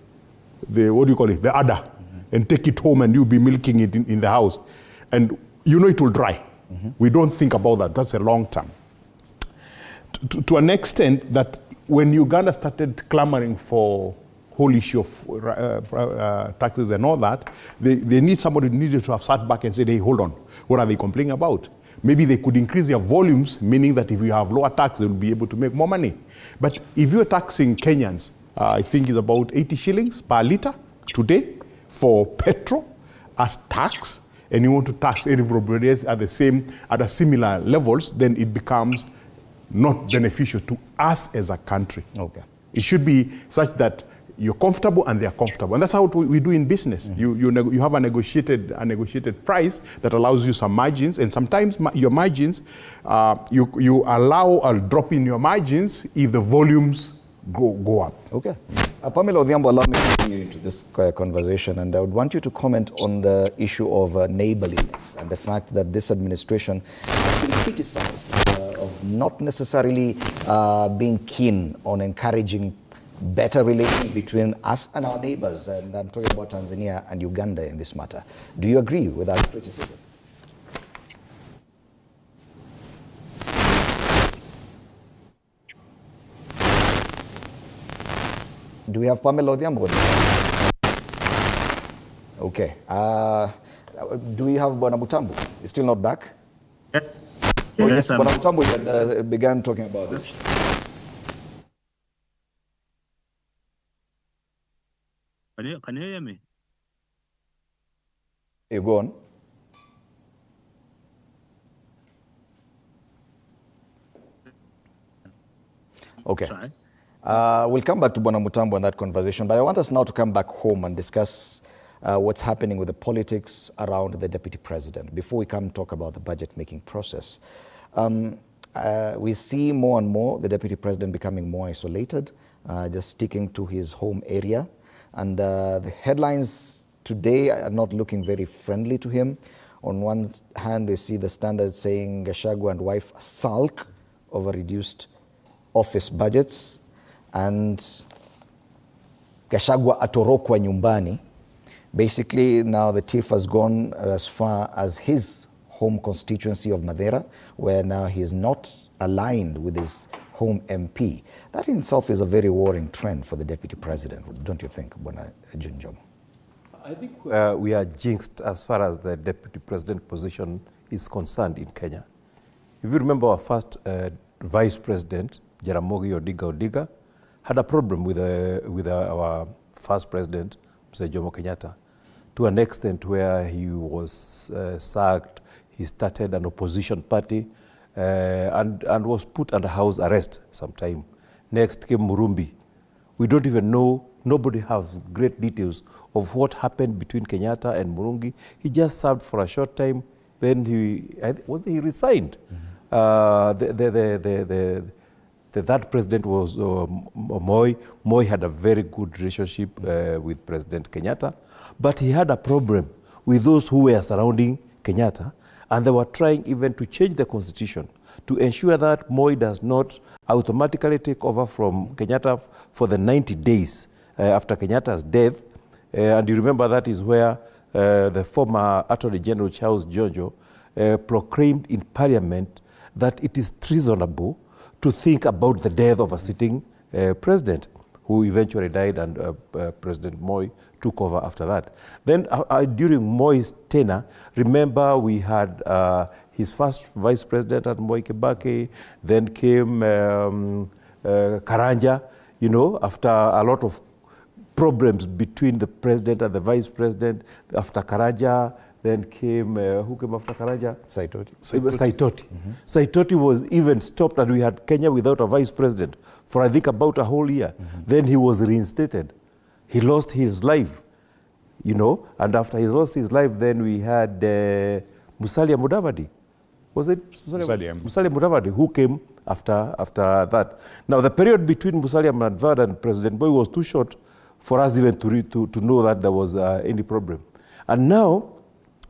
udder, and take it home and you'll be milking it in the house. And you know it will dry. We don't think about that. That's a long term. To an extent that when Uganda started clamoring for whole issue of taxes and all that, they need somebody needed to have sat back and said, hey, hold on, what are they complaining about? Maybe they could increase their volumes, meaning that if you have lower tax, they will be able to make more money. But if you're taxing Kenyans, I think it's about 80 shillings per litre today for petrol as tax, and you want to tax everybody else at a similar levels, then it becomes not beneficial to us as a country. Okay. It should be such that you're comfortable and they're comfortable. And that's how we do in business. You have a negotiated price that allows you some margins, and sometimes your margins, you allow a drop in your margins if the volumes go up. Okay. Pamela Odhiambo, allow me to bring you into this conversation, and I would want you to comment on the issue of neighborliness and the fact that this administration has been criticized of not necessarily being keen on encouraging better relations between us and our neighbors, and I'm talking about Tanzania and Uganda in this matter. Do you agree with that criticism? Do we have Pamela Odhiambo? Okay. Do we have Bwana Mutambu? He's still not back? Yes. Oh, yes, Bwana Mutambu began talking about this. Can you hear me? You go on. Okay. We'll come back to Bwana Mutambo and that conversation, but I want us now to come back home and discuss what's happening with the politics around the deputy president before we come talk about the budget-making process. We see more and more the deputy president becoming more isolated, just sticking to his home area. And the headlines today are not looking very friendly to him. On one hand, we see the Standard saying Gachagua and wife sulk over reduced office budgets, and Gachagua atorokwa nyumbani. Basically, now the tiff has gone as far as his home constituency of Madeira, where now he is not aligned with his home MP. That in itself is a very worrying trend for the deputy president, don't you think, Bwana Junjomo? I think we are jinxed as far as the deputy president position is concerned in Kenya. If you remember, our first vice president, Jaramogi Oginga, had a problem with our first president, Mr. Jomo Kenyatta, to an extent where he was sacked. He started an opposition party and was put under house arrest sometime. Next came Murumbi. We don't even know, nobody has great details of what happened between Kenyatta and Murungi. He just served for a short time, then he resigned. That president was Moi. Moi had a very good relationship with President Kenyatta, but he had a problem with those who were surrounding Kenyatta, and they were trying even to change the constitution to ensure that Moi does not automatically take over from Kenyatta for the 90 days after Kenyatta's death. And you remember that is where the former Attorney General Charles Jonjo proclaimed in Parliament that it is treasonable to think about the death of a sitting president, who eventually died, and President Moi took over after that. Then during Moi's tenure, remember we had his first vice president at Moi Kibaki, then came Karanja, you know, after a lot of problems between the president and the vice president. After Karanja, then came, who came after Karanja? Saitoti. Saitoti was even stopped, and we had Kenya without a vice president for I think about a whole year. Then he was reinstated. He lost his life, you know, and after he lost his life, then we had Musalia Mudavadi. Was it Musalia Mudavadi who came after that? Now, the period between Musalia Mudavadi and President Moi was too short for us even to know that there was any problem. And now,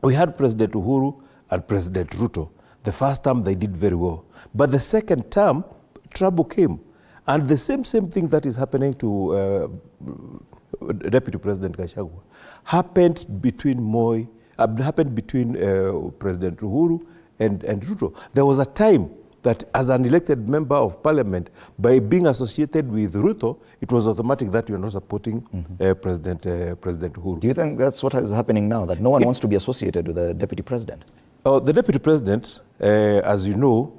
we had President Uhuru and President Ruto. The first term, they did very well. But the second term, trouble came. And the same thing that is happening to Deputy President Gachagua happened between President Uhuru and Ruto. There was a time that as an elected member of parliament, by being associated with Ruto, it was automatic that you're not supporting President Uhuru. Do you think that's what is happening now, that no one wants to be associated with the deputy president? The deputy president, as you know,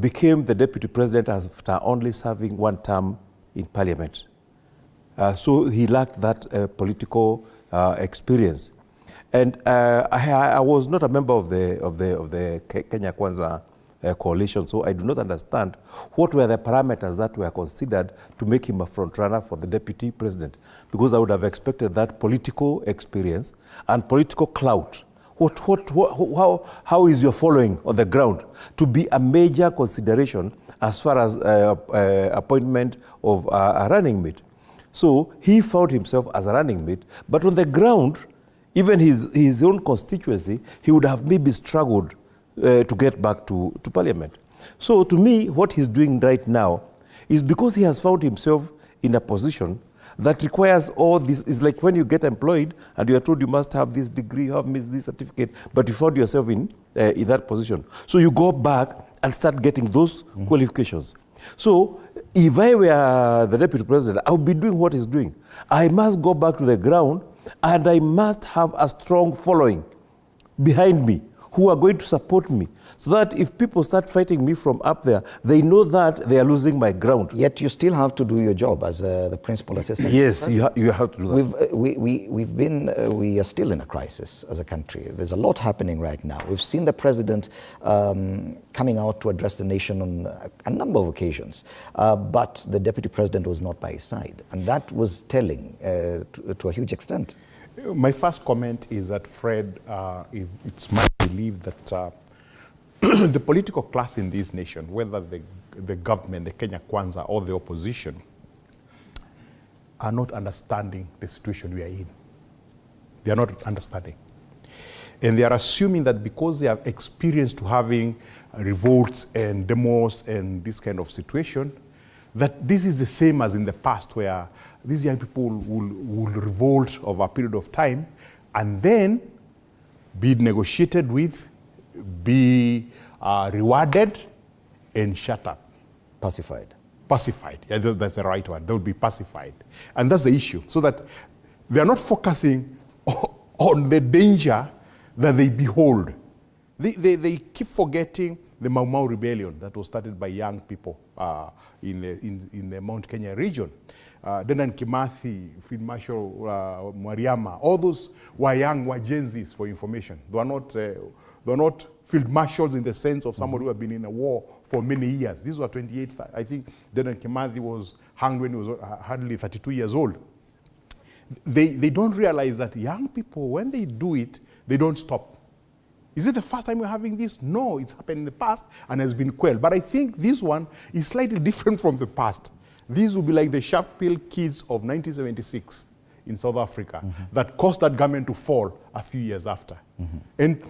became the deputy president after only serving one term in parliament. So he lacked that political experience. And I was not a member of the Kenya Kwanza coalition, so I do not understand what were the parameters that were considered to make him a front runner for the deputy president, because I would have expected that political experience and political clout. How is your following on the ground to be a major consideration as far as appointment of a running mate? So he found himself as a running mate, but on the ground, even his own constituency, he would have maybe struggled to get back to parliament. So to me, what he's doing right now is because he has found himself in a position that requires all this. It's like when you get employed and you are told you must have this degree, have this certificate, but you found yourself in that position. So you go back and start getting those qualifications. So if I were the deputy president, I would be doing what he's doing. I must go back to the ground and I must have a strong following behind me who are going to support me, so that if people start fighting me from up there, they know that they are losing my ground. Yet you still have to do your job as the principal assistant. Yes, you have to do that. We are still in a crisis as a country. There's a lot happening right now. We've seen the president coming out to address the nation on a number of occasions, but the deputy president was not by his side, and that was telling to a huge extent. My first comment is that, Fred, it's my belief that the political class in this nation, whether the government, the Kenya Kwanza, or the opposition, are not understanding the situation we are in. They are not understanding. And they are assuming that because they have experienced to having revolts and demos and this kind of situation, that this is the same as in the past, where these young people will revolt over a period of time and then be negotiated with, be rewarded, and shut up. Pacified. Pacified, yeah, that's the right word. They'll be pacified. And that's the issue. So that they are not focusing on the danger that they behold. They keep forgetting the Mau Mau rebellion that was started by young people in the Mount Kenya region. Dedan Kimathi, Field Marshal Mwariama, all those were young, were Gen Zs for information. They are not field marshals in the sense of somebody who had been in a war for many years. These were 28, I think Dedan Kimathi was hanged when he was hardly 32 years old. They don't realize that young people, when they do it, they don't stop. Is it the first time we're having this? No, it's happened in the past and has been quelled. But I think this one is slightly different from the past. These will be like the shaft-pilled kids of 1976 in South Africa that caused that government to fall a few years after. And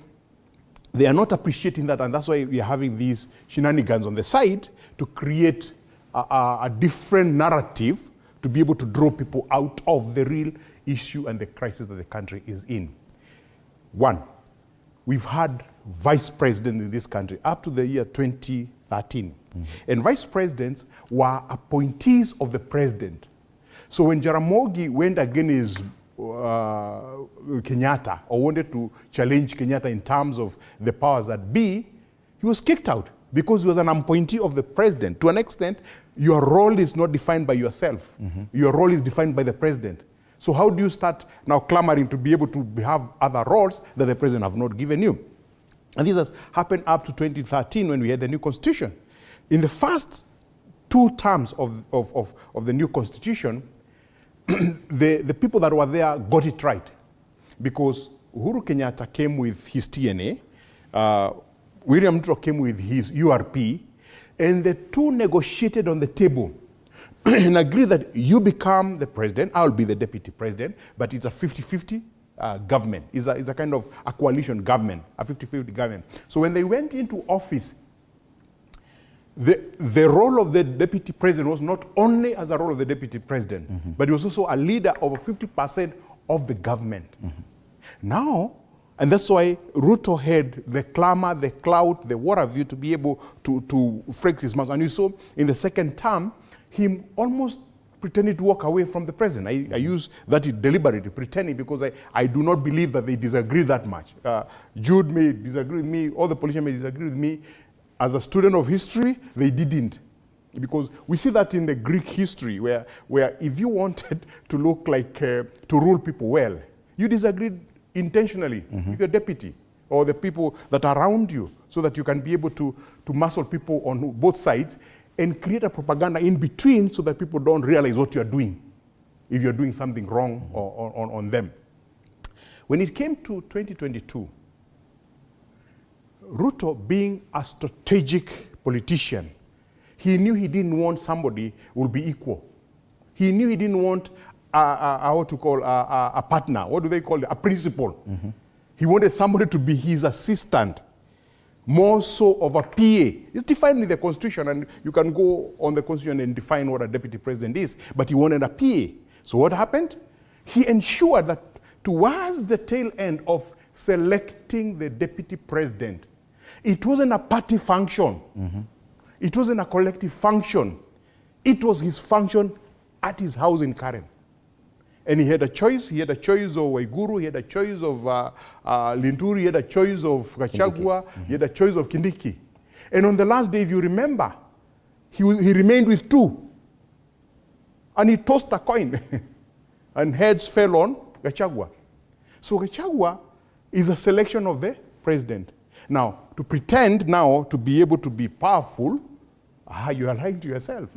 they are not appreciating that, and that's why we are having these shenanigans on the side to create a different narrative to be able to draw people out of the real issue and the crisis that the country is in. One, we've had vice presidents in this country up to the year 2013. And vice presidents were appointees of the president. So when Jaramogi went against Kenyatta, or wanted to challenge Kenyatta in terms of the powers that be, he was kicked out because he was an appointee of the president. To an extent, your role is not defined by yourself. Your role is defined by the president. So how do you start now clamoring to be able to have other roles that the president have not given you? And this has happened up to 2013 when we had the new constitution. In the first 2 terms of the new constitution, the people that were there got it right, because Uhuru Kenyatta came with his TNA, William Ruto came with his URP, and the two negotiated on the table and agreed that you become the president, I'll be the deputy president, but it's a 50-50 government. It's a kind of a coalition government, a 50-50 government. So when they went into office, the role of the deputy president was not only as a role of the deputy president, but he was also a leader of 50% of the government. Now, and that's why Ruto had the clamor, the clout, the what have you, to be able to flex his muscle. And you saw in the second term, him almost pretending to walk away from the president. I use that deliberately, pretending, because I do not believe that they disagree that much. Jude may disagree with me, all the politicians may disagree with me. As a student of history, they didn't. Because we see that in the Greek history, where if you wanted to look like, to rule people well, you disagreed intentionally with your deputy or the people that are around you, so that you can be able to muscle people on both sides and create a propaganda in between, so that people don't realize what you're doing, if you're doing something wrong on them. When it came to 2022, Ruto, being a strategic politician, he knew he didn't want somebody who will be equal. He knew he didn't want a partner. What do they call it? A principal. He wanted somebody to be his assistant, more so of a PA. It's defined in the Constitution, and you can go on the Constitution and define what a deputy president is, but he wanted a PA. So what happened? He ensured that towards the tail end of selecting the deputy president, it wasn't a party function. It wasn't a collective function. It was his function at his house in Karen. And he had a choice. He had a choice of Waiguru. He had a choice of Linturi. He had a choice of Gachagua. He had a choice of Kindiki. And on the last day, if you remember, he remained with 2. And he tossed a coin. And heads fell on Gachagua. So Gachagua is a selection of the president. Now, to pretend now to be able to be powerful, you are lying to yourself.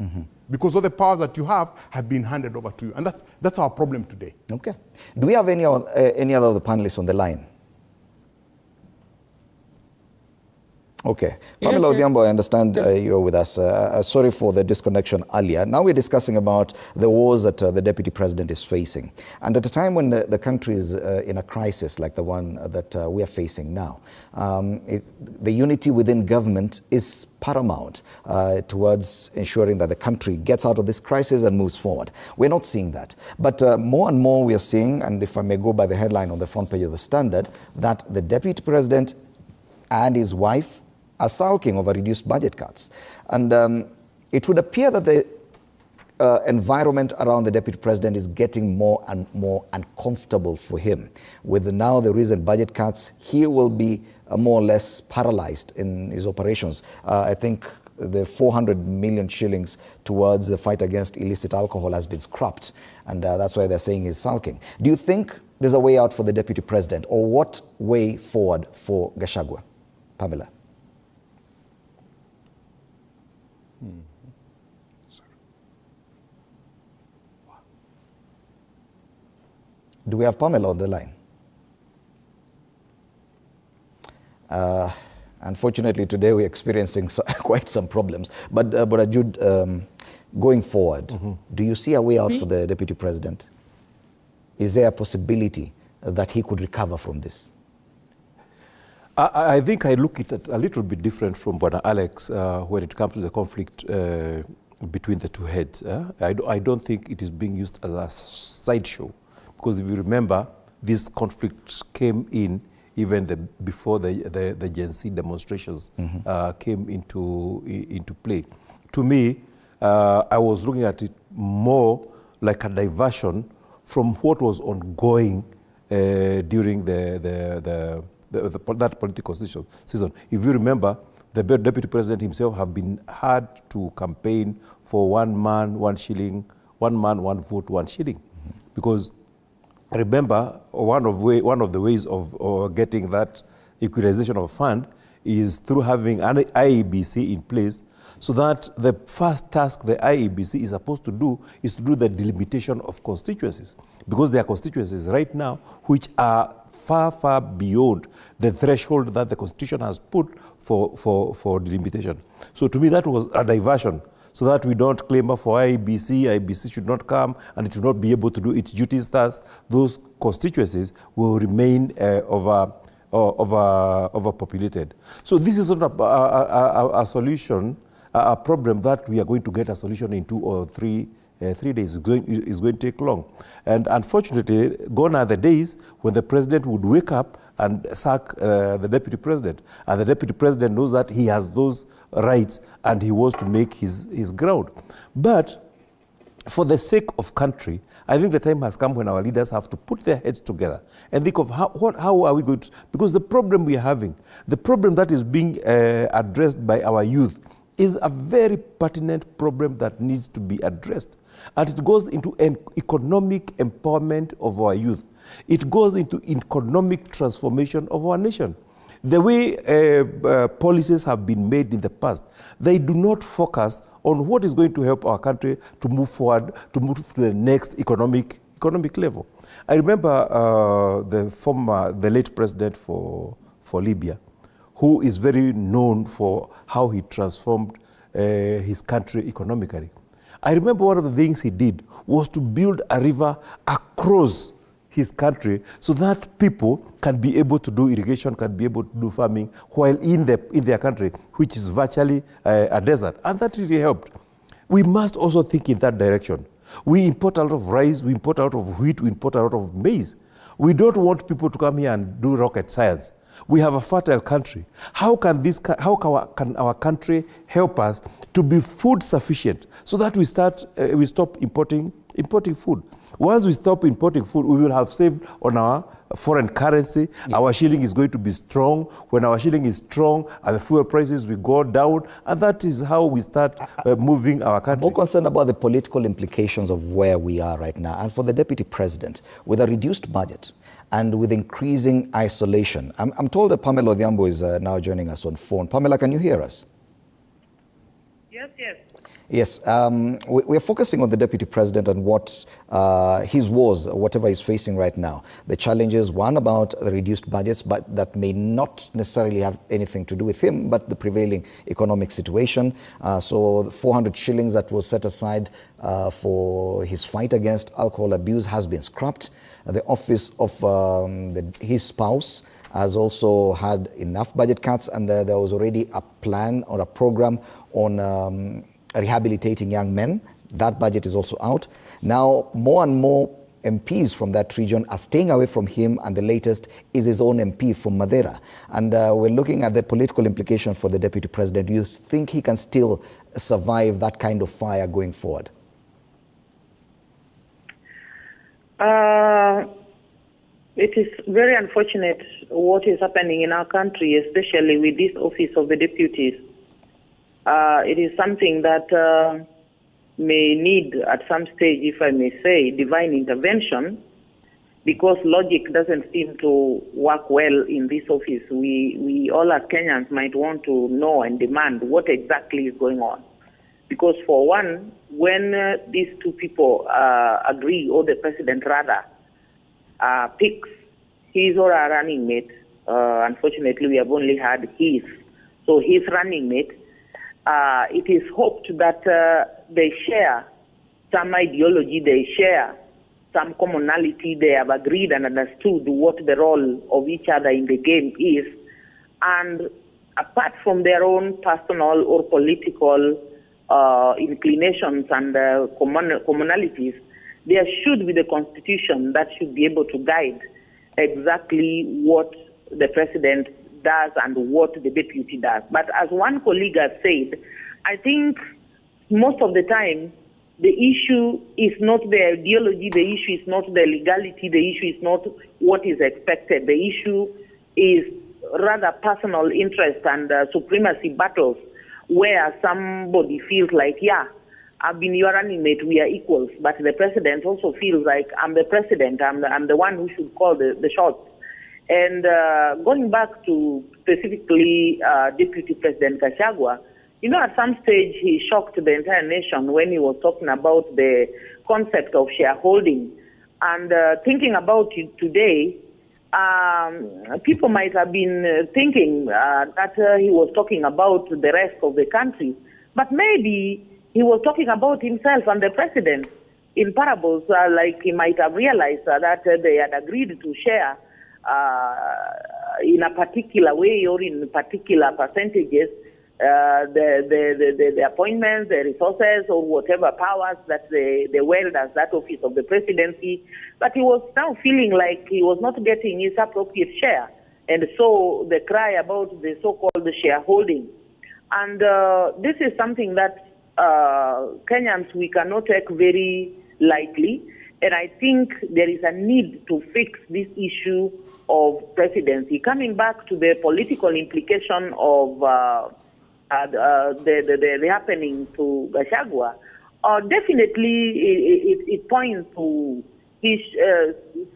Because all the powers that you have been handed over to you. And that's our problem today. Okay. Do we have any other of the panelists on the line? Okay. Pamela Odhiambo, I understand you're with us. Sorry for the disconnection earlier. Now we're discussing about the wars that the Deputy President is facing. And at a time when the country is in a crisis like the one that we are facing now, the unity within government is paramount towards ensuring that the country gets out of this crisis and moves forward. We're not seeing that. But more and more we are seeing, and if I may go by the headline on the front page of the Standard, that the Deputy President and his wife are sulking over reduced budget cuts. And it would appear that the environment around the Deputy President is getting more and more uncomfortable for him. With now the recent budget cuts, he will be more or less paralyzed in his operations. I think the 400 million shillings towards the fight against illicit alcohol has been scrapped, and that's why they're saying he's sulking. Do you think there's a way out for the Deputy President, or what way forward for Gachagua? Pamela. Do we have Pamela on the line? Unfortunately, today we're experiencing quite some problems. But Jude, going forward, do you see a way out for the Deputy President? Is there a possibility that he could recover from this? I think I look at it a little bit different from Bwana Alex when it comes to the conflict between the two heads. I don't think it is being used as a sideshow. Because if you remember, these conflicts came in even before the Gen Z demonstrations came into play. To me, I was looking at it more like a diversion from what was ongoing during that political season. If you remember, the Deputy President himself have been had to campaign for 1 man, 1 shilling, 1 man, 1 vote, 1 shilling, because remember, one of the ways of getting that equalization of fund is through having an IEBC in place, so that the first task the IEBC is supposed to do is to do the delimitation of constituencies, because there are constituencies right now which are far, far beyond the threshold that the Constitution has put for delimitation. So to me, that was a diversion, so that we don't claim for IEBC. IEBC should not come and it should not be able to do its duties. Thus, those constituencies will remain overpopulated. So this is not a solution, a problem that we are going to get a solution in 2 or 3 days. It's going to take long. And unfortunately, gone are the days when the president would wake up and sack the Deputy President. And the Deputy President knows that he has those rights and he wants to make his ground. But for the sake of country, I think the time has come when our leaders have to put their heads together and think of how are we going to, because the problem we are having, the problem that is being addressed by our youth is a very pertinent problem that needs to be addressed. And it goes into an economic empowerment of our youth. It goes into economic transformation of our nation. The way policies have been made in the past, they do not focus on what is going to help our country to move forward, to move to the next economic level. I remember the late president for Libya, who is very known for how he transformed his country economically. I remember one of the things he did was to build a river across his country so that people can be able to do irrigation, can be able to do farming while in their country, which is virtually a desert. And that really helped. We must also think in that direction. We import a lot of rice, we import a lot of wheat, we import a lot of maize. We don't want people to come here and do rocket science. We have a fertile country. How can our country help us to be food sufficient so that we stop importing food? Once we stop importing food, we will have saved on our foreign currency. Yes. Our shilling is going to be strong. When our shilling is strong, and the fuel prices will go down, and that is how we start moving our country. I'm more concerned about the political implications of where we are right now. And for the Deputy President, with a reduced budget and with increasing isolation, I'm told that Pamela Odhiambo is now joining us on phone. Pamela, can you hear us? Yes, yes. Yes, we're focusing on the Deputy President and what his woes, whatever he's facing right now. The challenges, one about the reduced budgets, but that may not necessarily have anything to do with him, but the prevailing economic situation. So the 400 shillings that was set aside for his fight against alcohol abuse has been scrapped. The office of his spouse has also had enough budget cuts, and there was already a plan or a program on rehabilitating young men. That budget is also out. Now, more and more MPs from that region are staying away from him, and the latest is his own MP from Madeira. And we're looking at the political implication for the Deputy President. Do you think he can still survive that kind of fire going forward? It is very unfortunate what is happening in our country, especially with this office of the deputies. It is something that may need, at some stage, if I may say, divine intervention, because logic doesn't seem to work well in this office. We all as Kenyans might want to know and demand what exactly is going on. Because for one, when these two people agree, or the president rather, picks his or her running mate, unfortunately we have only had his, so his running mate, it is hoped that they share some ideology, they share some commonality, they have agreed and understood what the role of each other in the game is, and apart from their own personal or political inclinations and commonalities, there should be the constitution that should be able to guide exactly what the president does and what the deputy does. But as one colleague has said, I think most of the time the issue is not the ideology, the issue is not the legality, the issue is not what is expected. The issue is rather personal interest and supremacy battles where somebody feels like, yeah, I've been your running mate, we are equals, but the president also feels like I'm the president, I'm the one who should call the shots. And going back to specifically Deputy President Gachagua, you know, at some stage he shocked the entire nation when he was talking about the concept of shareholding. And thinking about it today, people might have been thinking that he was talking about the rest of the country, but maybe he was talking about himself and the president in parables, like he might have realized that they had agreed to share in a particular way or in particular percentages the appointments, the resources, or whatever powers that they wield as that office of the presidency. But he was now feeling like he was not getting his appropriate share. And so the cry about the so-called shareholding. And this is something that Kenyans, we cannot take very lightly. And I think there is a need to fix this issue of presidency. Coming back to the political implication of the happening to Gachagua, definitely it points to his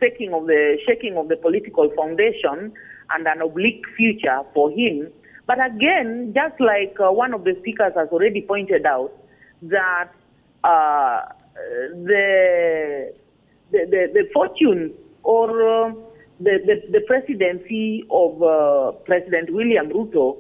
shaking of the political foundation and an oblique future for him. But again, just like one of the speakers has already pointed out, that the fortune or the presidency of President William Ruto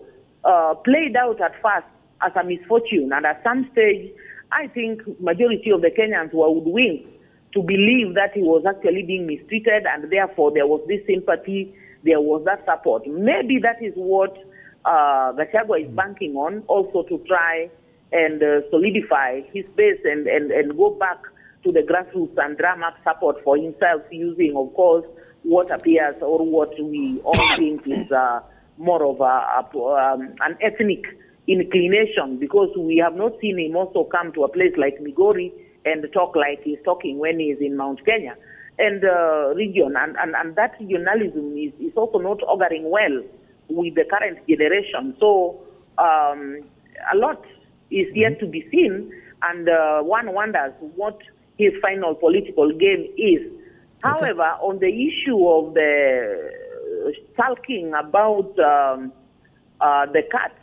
played out at first as a misfortune, and at some stage, I think majority of the Kenyans were woodwinked to believe that he was actually being mistreated, and therefore there was this sympathy, there was that support. Maybe that is what Gachagua is banking on, also to try and solidify his base and go back to the grassroots and drum up support for himself, using, of course, what appears or what we all think is more of an ethnic inclination, because we have not seen him also come to a place like Migori and talk like he's talking when he's in Mount Kenya and region. And that regionalism is also not auguring well with the current generation. So a lot is yet to be seen, and one wonders what his final political game is. However, on the issue of the sulking about the cuts,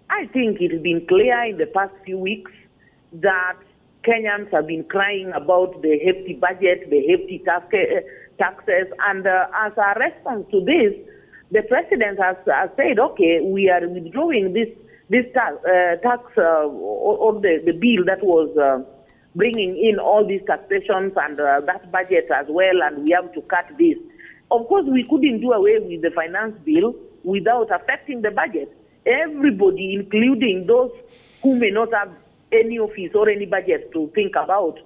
I think it has been clear in the past few weeks that Kenyans have been crying about the hefty budget, the hefty taxes, and as a response to this, the president has said, okay, we are withdrawing this tax or the bill that was bringing in all these taxations and that budget as well, and we have to cut this. Of course, we couldn't do away with the finance bill without affecting the budget. Everybody, including those who may not have any office or any budget to think about,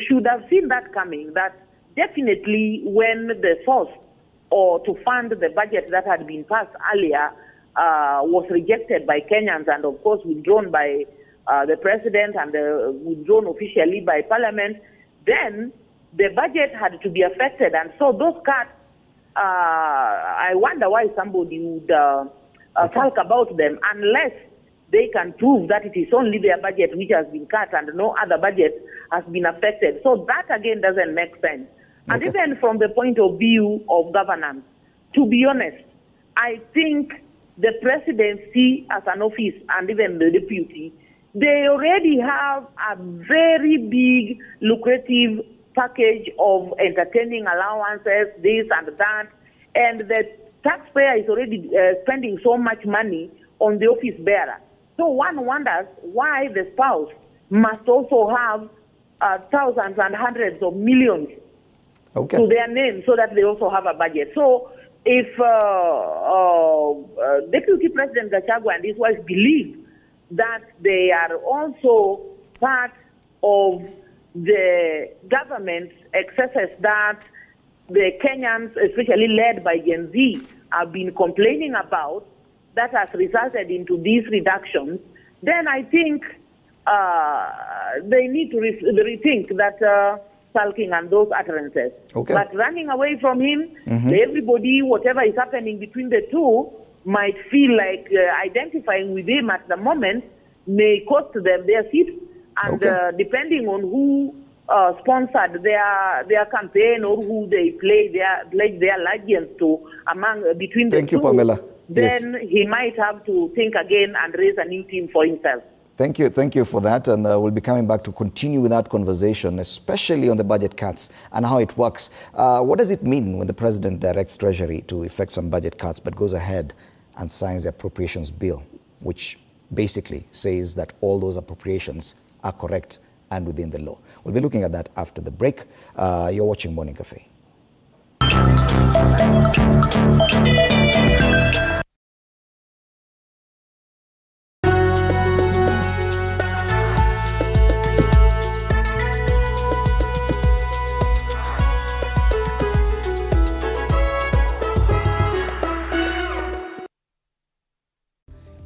should have seen that coming, that definitely when the source or to fund the budget that had been passed earlier was rejected by Kenyans and of course withdrawn by the president and withdrawn officially by parliament, then the budget had to be affected. And so those cuts, I wonder why somebody would talk about them unless they can prove that it is only their budget which has been cut and no other budget has been affected. So that again doesn't make sense. And even from the point of view of governance, to be honest, I think the presidency as an office and even the deputy, they already have a very big lucrative package of entertaining allowances, this and that, and the taxpayer is already spending so much money on the office bearer. So one wonders why the spouse must also have thousands and hundreds of millions to their name so that they also have a budget. So if Deputy President Gachagua and his wife believe that they are also part of the government's excesses that the Kenyans, especially led by Gen Z, have been complaining about, that has resulted into these reductions, then I think they need to rethink that sulking and those utterances. But running away from him, everybody, whatever is happening between the two, might feel like identifying with him at the moment may cost them their seats. And depending on who sponsored their campaign or who they pledge their allegiance to between the two. Thank you, Pamela. Then he might have to think again and raise a new team for himself. Thank you for that, and we'll be coming back to continue with that conversation, especially on the budget cuts and how it works. What does it mean when the president directs Treasury to effect some budget cuts but goes ahead and signs the appropriations bill, which basically says that all those appropriations are correct and within the law? We'll be looking at that after the break. You're watching Morning Cafe.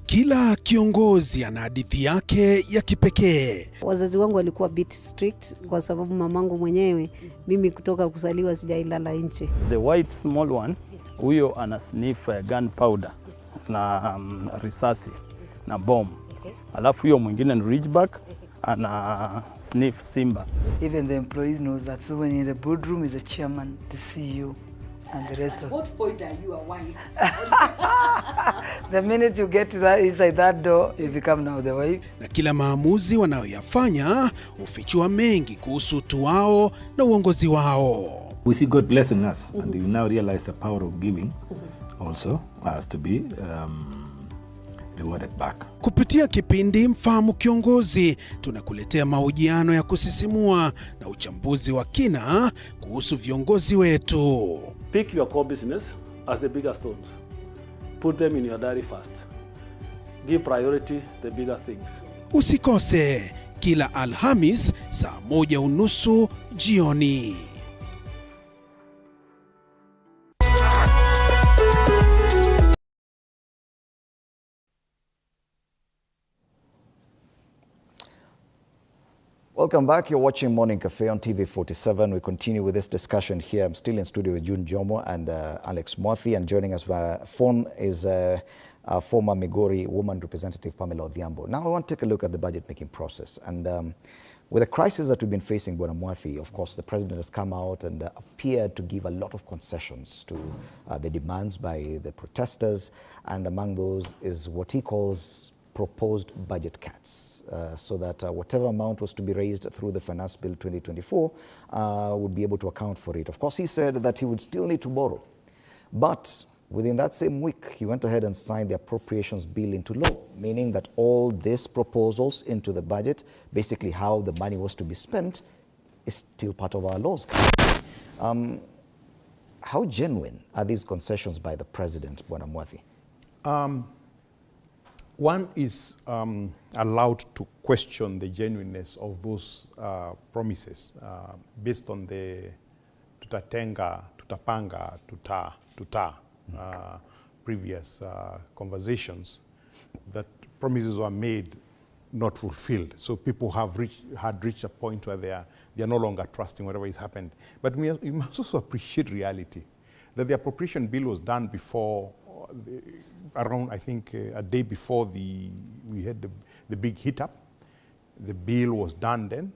Kila kiongozi ana hadithi yake ya kipekee. Wazazi wangu walikuwa bit strict kwa sababu mamangu mwenyewe, mimi kutoka kuzaliwa sijailala nje. The white small one, huyo ana sniff gunpowder na risasi na bomb. Alafu huyo mwingine ni Ridgeback ana sniff Simba. Even the employees knows that. So when in the boardroom is the chairman, the CEO, and the rest of. At what point are you a wife? The minute you get to that inside that door, you become now the wife. Na kila maamuzi wanayoyafanya hufichua mengi kuhusu utu wao na uongozi wao. We see God blessing us, and we now realize the power of giving also has to be rewarded back. Kupitia kipindi Mfahamu Kiongozi, tunakuletea mahojiano ya kusisimua na uchambuzi wa kina kuhusu viongozi wetu. Pick your core business as the bigger stones. Put them in your diary first. Give priority the bigger things. Usikose kila Alhamis saa 1:30 jioni. Welcome back. You're watching Morning Cafe on TV47. We continue with this discussion here. I'm still in studio with June Jomo and Alex Mwathi, and joining us via phone is former Migori woman representative Pamela Odhiambo. Now I want to take a look at the budget-making process. And with the crisis that we've been facing, Bwana Mwathi, of course, the president has come out and appeared to give a lot of concessions to the demands by the protesters. And among those is what he calls proposed budget cuts, so that whatever amount was to be raised through the Finance Bill 2024 would be able to account for it. Of course, he said that he would still need to borrow. But within that same week, he went ahead and signed the Appropriations Bill into law, meaning that all these proposals into the budget, basically how the money was to be spent, is still part of our laws. How genuine are these concessions by the president, Bwana Mwathi? One is allowed to question the genuineness of those promises based on the tutatenga, tutapanga, tuta previous conversations, that promises were made, not fulfilled. So people have reached a point where they are no longer trusting whatever has happened. But we must also appreciate reality, that the appropriation bill was done before, around, I think, a day before we had the big hit up. The bill was done then.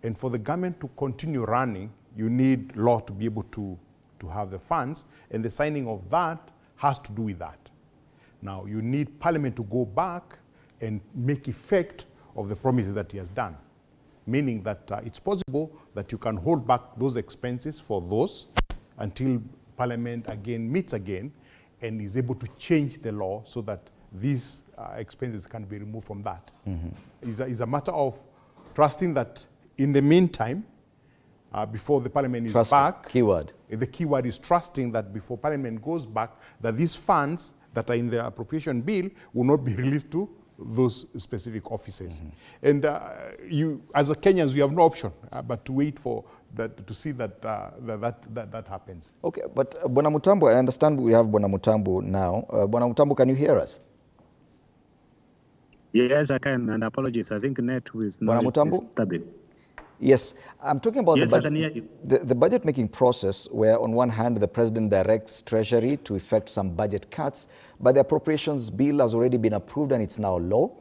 And for the government to continue running, you need law to be able to have the funds, and the signing of that has to do with that. Now, you need Parliament to go back and make effect of the promises that he has done, meaning that it's possible that you can hold back those expenses for those until Parliament again meets again and is able to change the law so that these expenses can be removed from that. It's a matter of trusting that in the meantime, before the Parliament is back, keyword. The keyword is trusting that before Parliament goes back, that these funds that are in the appropriation bill will not be released to those specific offices. And you, as a Kenyans, we have no option but to wait for that, to see that that happens. Okay, but Bwana Mutambo, I understand we have Bwana Mutambo now. Bwana Mutambo, can you hear us? Yes, I can, and apologies. I think net is not disturbing. Yes, I'm talking about yes, I can hear you. the budget-making process, where on one hand the president directs Treasury to effect some budget cuts, but the appropriations bill has already been approved and it's now law.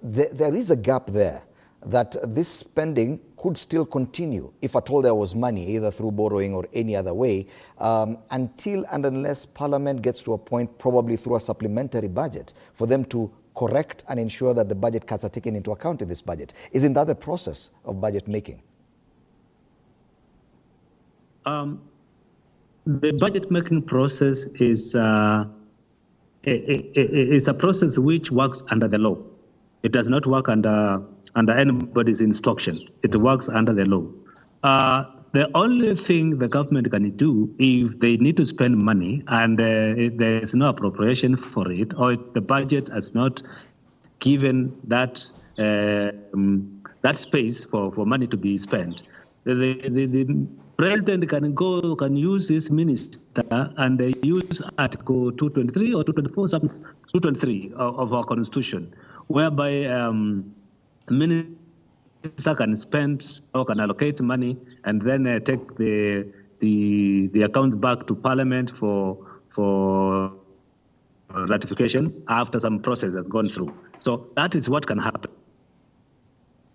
There is a gap there, that this spending could still continue if at all there was money, either through borrowing or any other way, until and unless Parliament gets to a point, probably through a supplementary budget, for them to correct and ensure that the budget cuts are taken into account in this budget. Isn't that the process of budget making? The budget making process is a process which works under the law. It does not work under anybody's instruction. It works under the law. The only thing the government can do, if they need to spend money and there is no appropriation for it, or the budget has not given that that space for money to be spent, the president can use his minister and use Article 223 or 224, 223 of our Constitution, whereby minister can spend or can allocate money and then take the account back to Parliament for ratification after some process has gone through. So that is what can happen.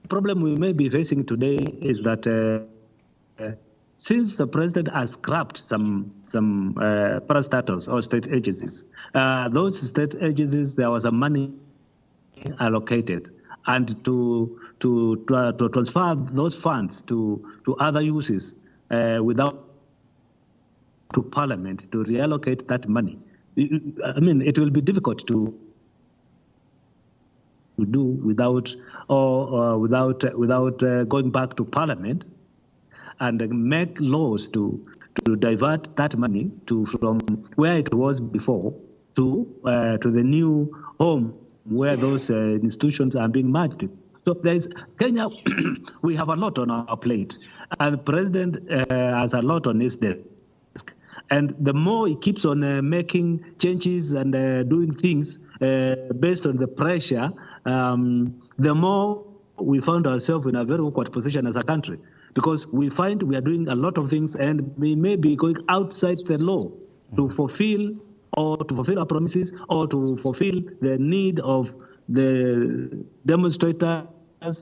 The problem we may be facing today is that since the president has scrapped some parastatals or state agencies, those state agencies, there was a money allocated, and to transfer those funds to other uses without to Parliament to reallocate that money. I mean, it will be difficult to do without going back to Parliament and make laws to divert that money from where it was before to the new home where those institutions are being merged. So there's Kenya, we have a lot on our plate, and the president has a lot on his desk. And the more he keeps on making changes and doing things based on the pressure, the more we found ourselves in a very awkward position as a country, because we find we are doing a lot of things and we may be going outside the law to fulfill our promises or to fulfill the need of the demonstrators.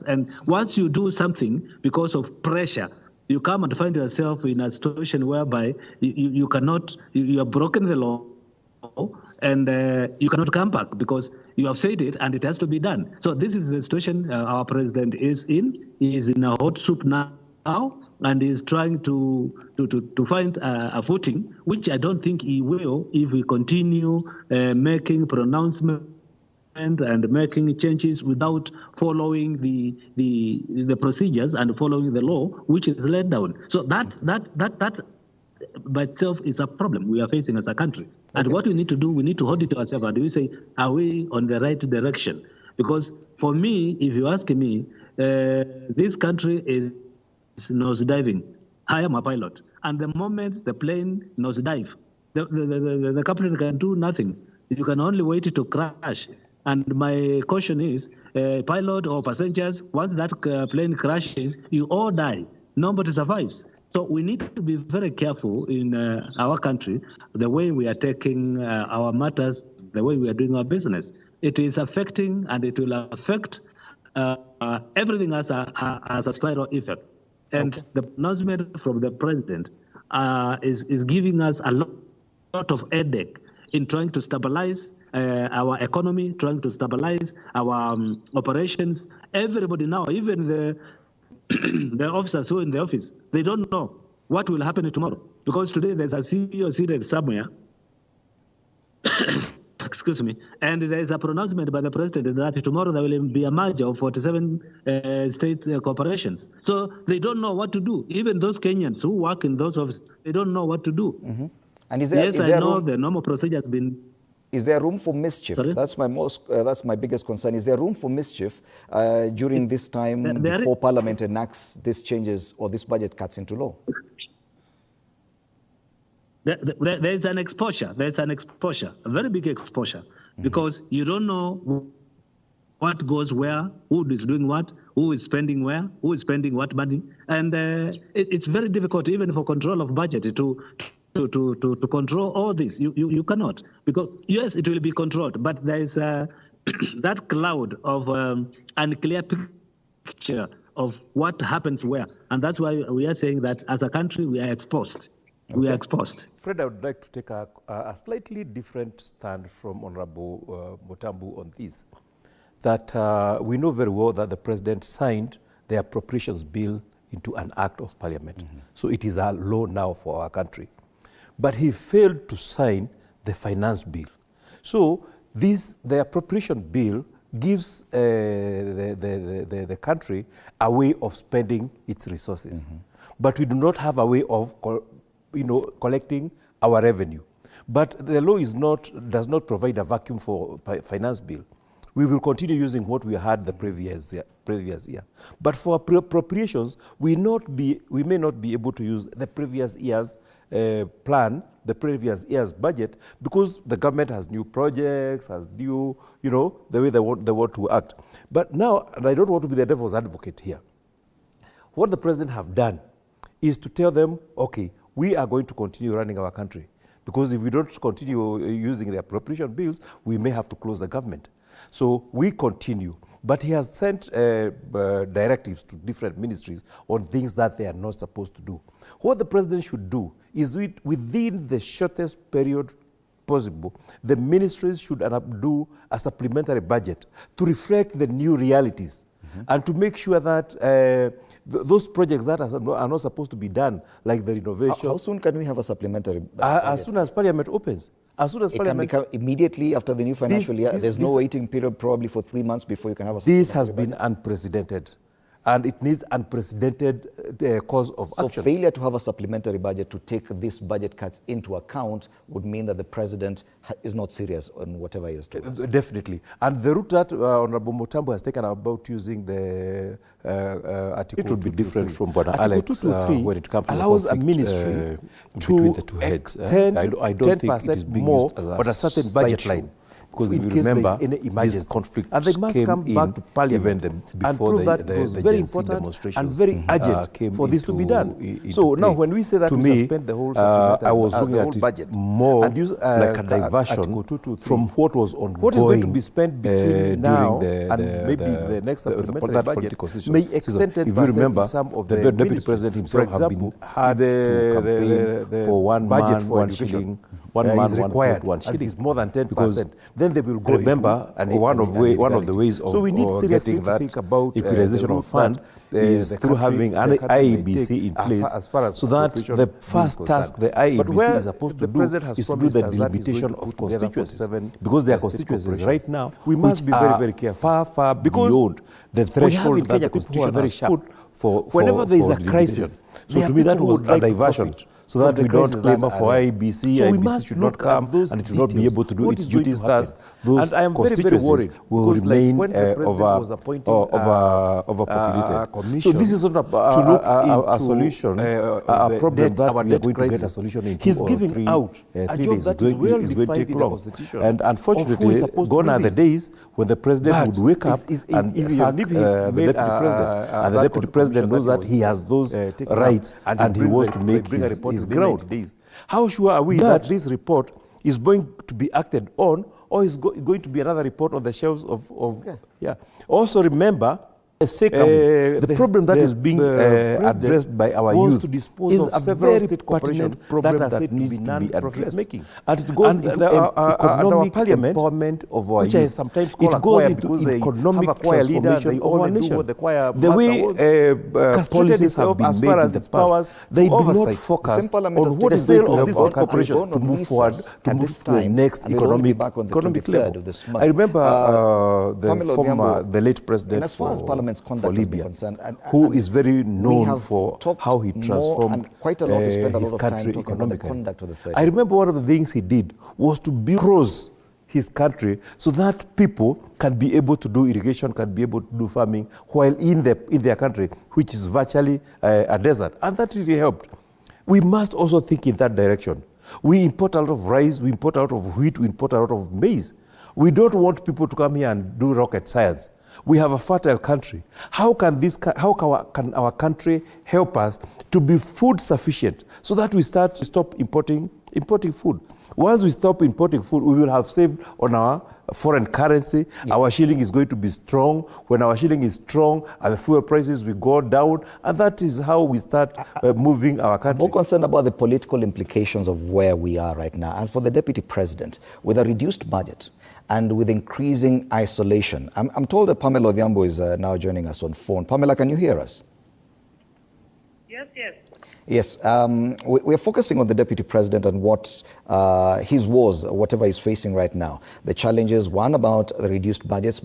And once you do something because of pressure, you come and find yourself in a situation whereby you have broken the law, and you cannot come back because you have said it and it has to be done. So this is the situation our president is in. He is in a hot soup now and is trying to find a footing, which I don't think he will if we continue making pronouncements and making changes without following the procedures and following the law, which is laid down. So that by itself is a problem we are facing as a country. And what we need to do, we need to hold it to ourselves and we say, are we on the right direction? Because for me, if you ask me, this country is nosediving. I am a pilot. And the moment the plane nosedive, the captain can do nothing. You can only wait to crash. And my caution is, pilot or passengers, once that plane crashes, you all die. Nobody survives. So we need to be very careful in our country, the way we are taking our matters, the way we are doing our business. It is affecting and it will affect everything as a spiral effect. And the announcement from the president is giving us a lot of headache in trying to stabilize our economy, trying to stabilize our operations. Everybody now, even the officers who are in the office, they don't know what will happen tomorrow. Because today there's a CEO seated somewhere, excuse me, and there's a pronouncement by the president that tomorrow there will be a merger of 47 state corporations. So they don't know what to do. Even those Kenyans who work in those offices, they don't know what to do. Mm-hmm. And is there, yes, is there I know room, the normal procedure has been... Is there room for mischief? Sorry? That's my biggest concern. Is there room for mischief during this time before Parliament enacts these changes or these budget cuts into law? There's an exposure. There's an exposure, a very big exposure, because you don't know what goes where, who is doing what, who is spending where, who is spending what money, and it's very difficult even for control of budget to control all this. You cannot, because yes, it will be controlled, but there is that cloud of unclear picture of what happens where, and that's why we are saying that as a country we are exposed. We are exposed. Fred, I would like to take a slightly different stand from Honorable Mutambu on this. That we know very well that the president signed the appropriations bill into an act of parliament. Mm-hmm. So it is a law now for our country. But he failed to sign the finance bill. So the appropriation bill gives the country a way of spending its resources. Mm-hmm. But we do not have a way of collecting our revenue. But the law does not provide a vacuum for finance bill. We will continue using what we had the previous year. But for appropriations, we may not be able to use the previous year's plan, the previous year's budget, because the government has new projects, has new, the way they want to act. But now, and I don't want to be the devil's advocate here, what the president have done is to tell them, okay, we are going to continue running our country, because if we don't continue using the appropriation bills, we may have to close the government. So we continue. But he has sent directives to different ministries on things that they are not supposed to do. What the president should do is within the shortest period possible, the ministries should do a supplementary budget to reflect the new realities, mm-hmm. and to make sure that those projects that are not supposed to be done, like the renovation. How soon can we have a supplementary as soon as Parliament opens. As soon as Parliament... can become immediately after the new financial year. There's no waiting period probably for 3 months before you can have a supplementary This has been unprecedented. And it needs unprecedented cause of action. So failure to have a supplementary budget to take these budget cuts into account would mean that the president is not serious on whatever he has told us. Definitely. And the route that Honorable Mutambu has taken about using the Article 223. It would be different from Bwana Alex when it comes to allows a ministry between the two heads. I don't think it is being used as a certain budget line. because in if you case there is remember, any emergency. this conflict And they must came come in back to Parliament even and before prove that the it was very Gen Z important demonstrations and very urgent came for this to be into- done. into So now play. when we say that To we me, suspend the whole supplementary, I was looking the at whole it budget more and use like a at diversion Article 223, from what was ongoing. what is going to be spent between now during and maybe the next supplementary that budget political season. may extend 10% If you remember, in some of the the deputy ministries. president For himself example, had to campaign the for one budget man, for one education shilling, one is man, one required, vote, one and shilling. it's more than 10%. Because Then they will go remember, into one of the ways of so we need seriously getting to that think about equalization the of fund route that, is the through country- having the an country may IEBC take in place, as far as so that appropriation the bill is first task the concerned. But IEBC where is supposed the to do president has is to do promised the us that he's going to delimitation put of together constituencies, 47 because there are state constituencies corporations. right now We must which be very, are very careful. far Because beyond the we have threshold in that Kenya the people who are constitution very has sharp. put Whenever there is for a crisis, delimitation. there So to are me that people who was would a like to diversion, profit so from that the we don't crisis claim that for are IEBC. So we IEBC must should look not come at those and it should not be details. able to do What its is going to duties. happen? Thus, those And I am very, very constituencies worried will because, like, remain when the president was appointing overpopulated. a commission So this is not to look a into, solution, a the problem debt, that our we are debt going to get a crisis. solution in He's 2 or giving 3 out a 3 job days. that It's is well going to defined take in the long. Constitution And of who is unfortunately, supposed to gone do are the this. days when the president But would wake up and if sack he the made deputy president. And the that deputy president knows that was, he has those taken rights up, and he brings wants the- to make bring a his report within ground. 90 days. How sure are we But- that this report is going to be acted on, or is going to be another report on the shelves of yeah. Also remember, the problem that is being addressed by our youth is a very pertinent problem that needs to be addressed. And it goes into economic empowerment of our which I youth. sometimes call a It goes choir into because they economic have a choir leader, transformation they of our only do nation. what the choir The way policies have been as made far in as the its powers, past, they do oversight. not focus The Simple Parliament on has what taken is going the to help sale our of corporations I've to gone move on forward, recess to at move this to the time, next and they'll only be economic back on the economic 23rd level. of this month. I remember the Pamela former, Odhiambo, the late and president as far as Parliament's for conduct is Libya, concerned, who is very we known have for talked how he more transformed and quite a lot. We spent a his lot of time country talking about the economically. conduct of the 30. I remember one of the things he did was to build across his country so that people can be able to do irrigation, can be able to do farming while in their country, which is virtually a desert. And that really helped. We must also think in that direction. We import a lot of rice, we import a lot of wheat, we import a lot of maize. We don't want people to come here and do rocket science. We have a fertile country. How can our country help us to be food sufficient so that we stop importing food? Once we stop importing food, we will have saved on our foreign currency. Yeah. Our shilling is going to be strong. When our shilling is strong, and the fuel prices will go down, and that is how we start moving our country. More concerned about the political implications of where we are right now. And for the Deputy President, with a reduced budget and with increasing isolation, I'm told that Pamela Odhiambo is now joining us on phone. Pamela, can you hear us? Yes, yes. Yes, we're focusing on the Deputy President and what his woes, whatever he's facing right now. The challenges, one about the reduced budgets,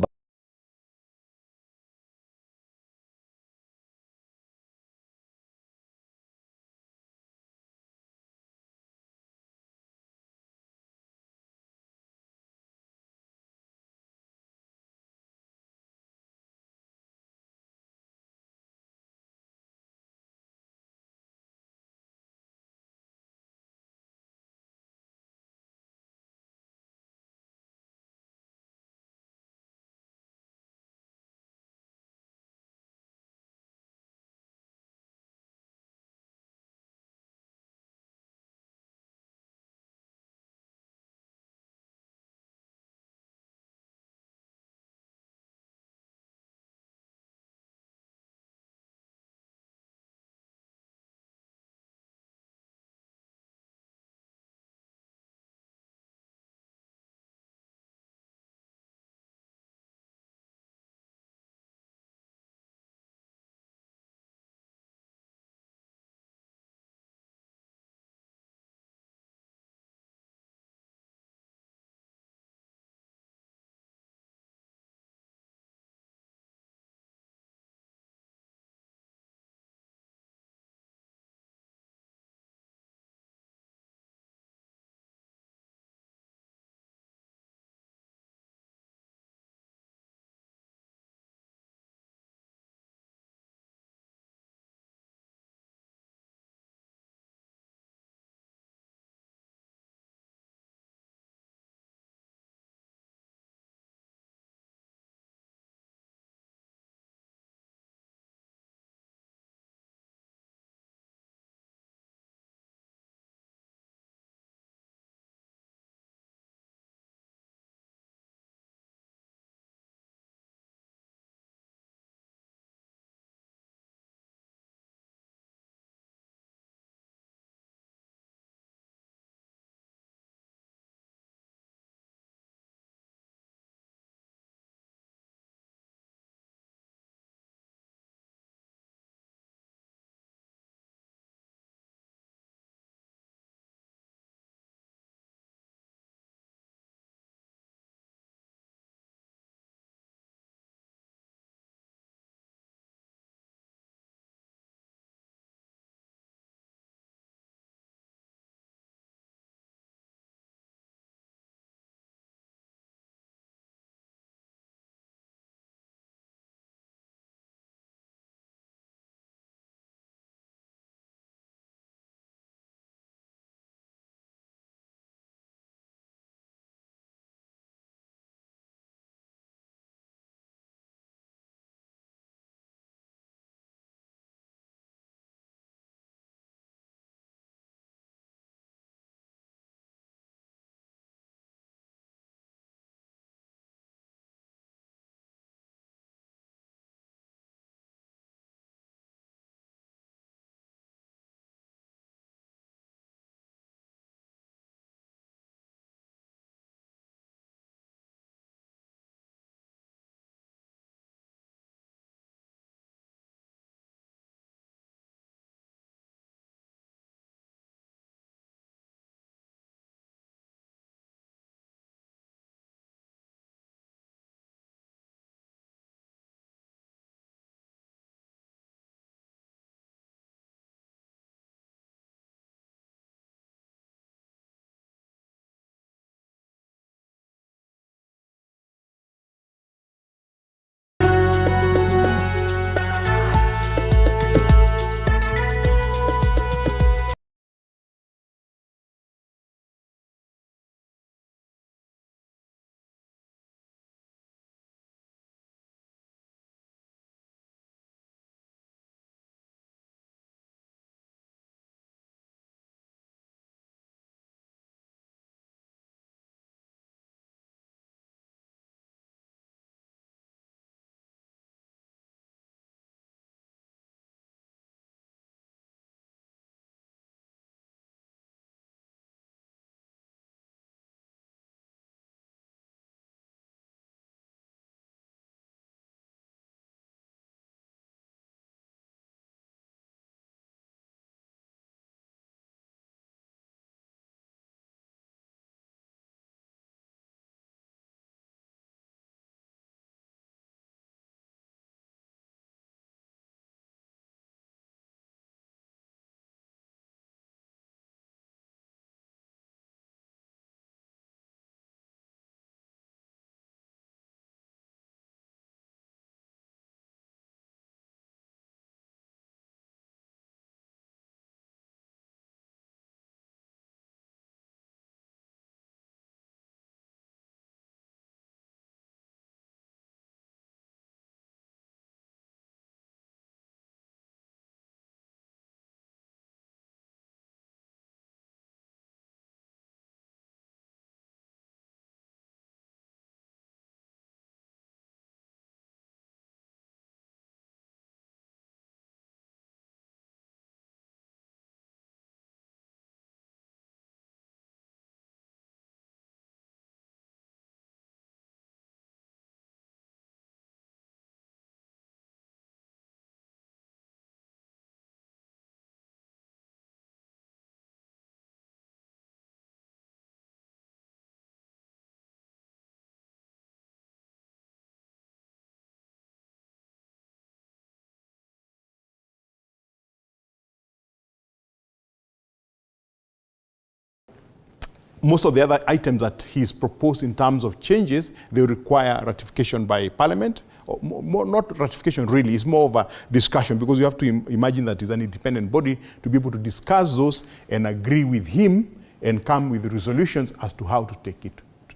most of the other items that he's proposed in terms of changes, they require ratification by Parliament. Or more, not ratification really, it's more of a discussion, because you have to imagine that it's an independent body to be able to discuss those and agree with him and come with resolutions as to how to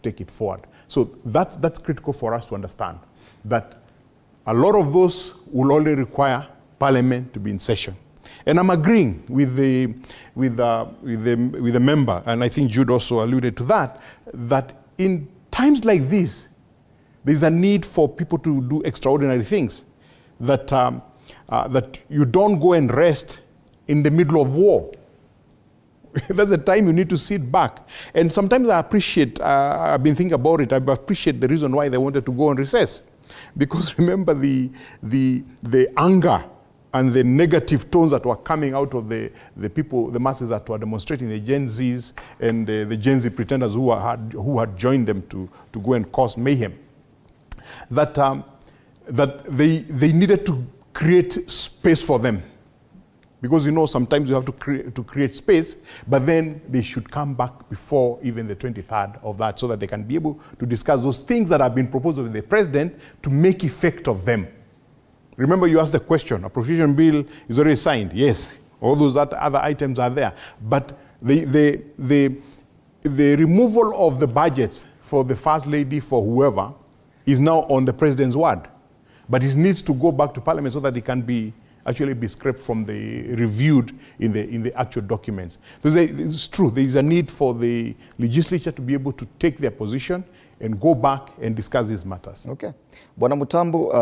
take it forward. So that's critical for us to understand, that a lot of those will only require Parliament to be in session. And I'm agreeing with the member, and I think Jude also alluded to that in times like this, there's a need for people to do extraordinary things, that you don't go and rest in the middle of war. That's the time you need to sit back. And sometimes I appreciate, I've been thinking about it, I appreciate the reason why they wanted to go on recess. Because remember the anger and the negative tones that were coming out of the people, the masses that were demonstrating, the Gen Zs and the Gen Z pretenders who had joined them to go and cause mayhem. That they needed to create space for them. Because sometimes you have to create space, but then they should come back before even the 23rd of that, so that they can be able to discuss those things that have been proposed with the president to make effect of them. Remember, you asked the question, a provision bill is already signed. Yes, all those other items are there. But the removal of the budgets for the First Lady, for whoever, is now on the president's word. But it needs to go back to Parliament so that it can actually be scraped from the reviewed in the actual documents. So it's true, there is a need for the legislature to be able to take their position and go back and discuss these matters. Okay. Bwana Mutambu,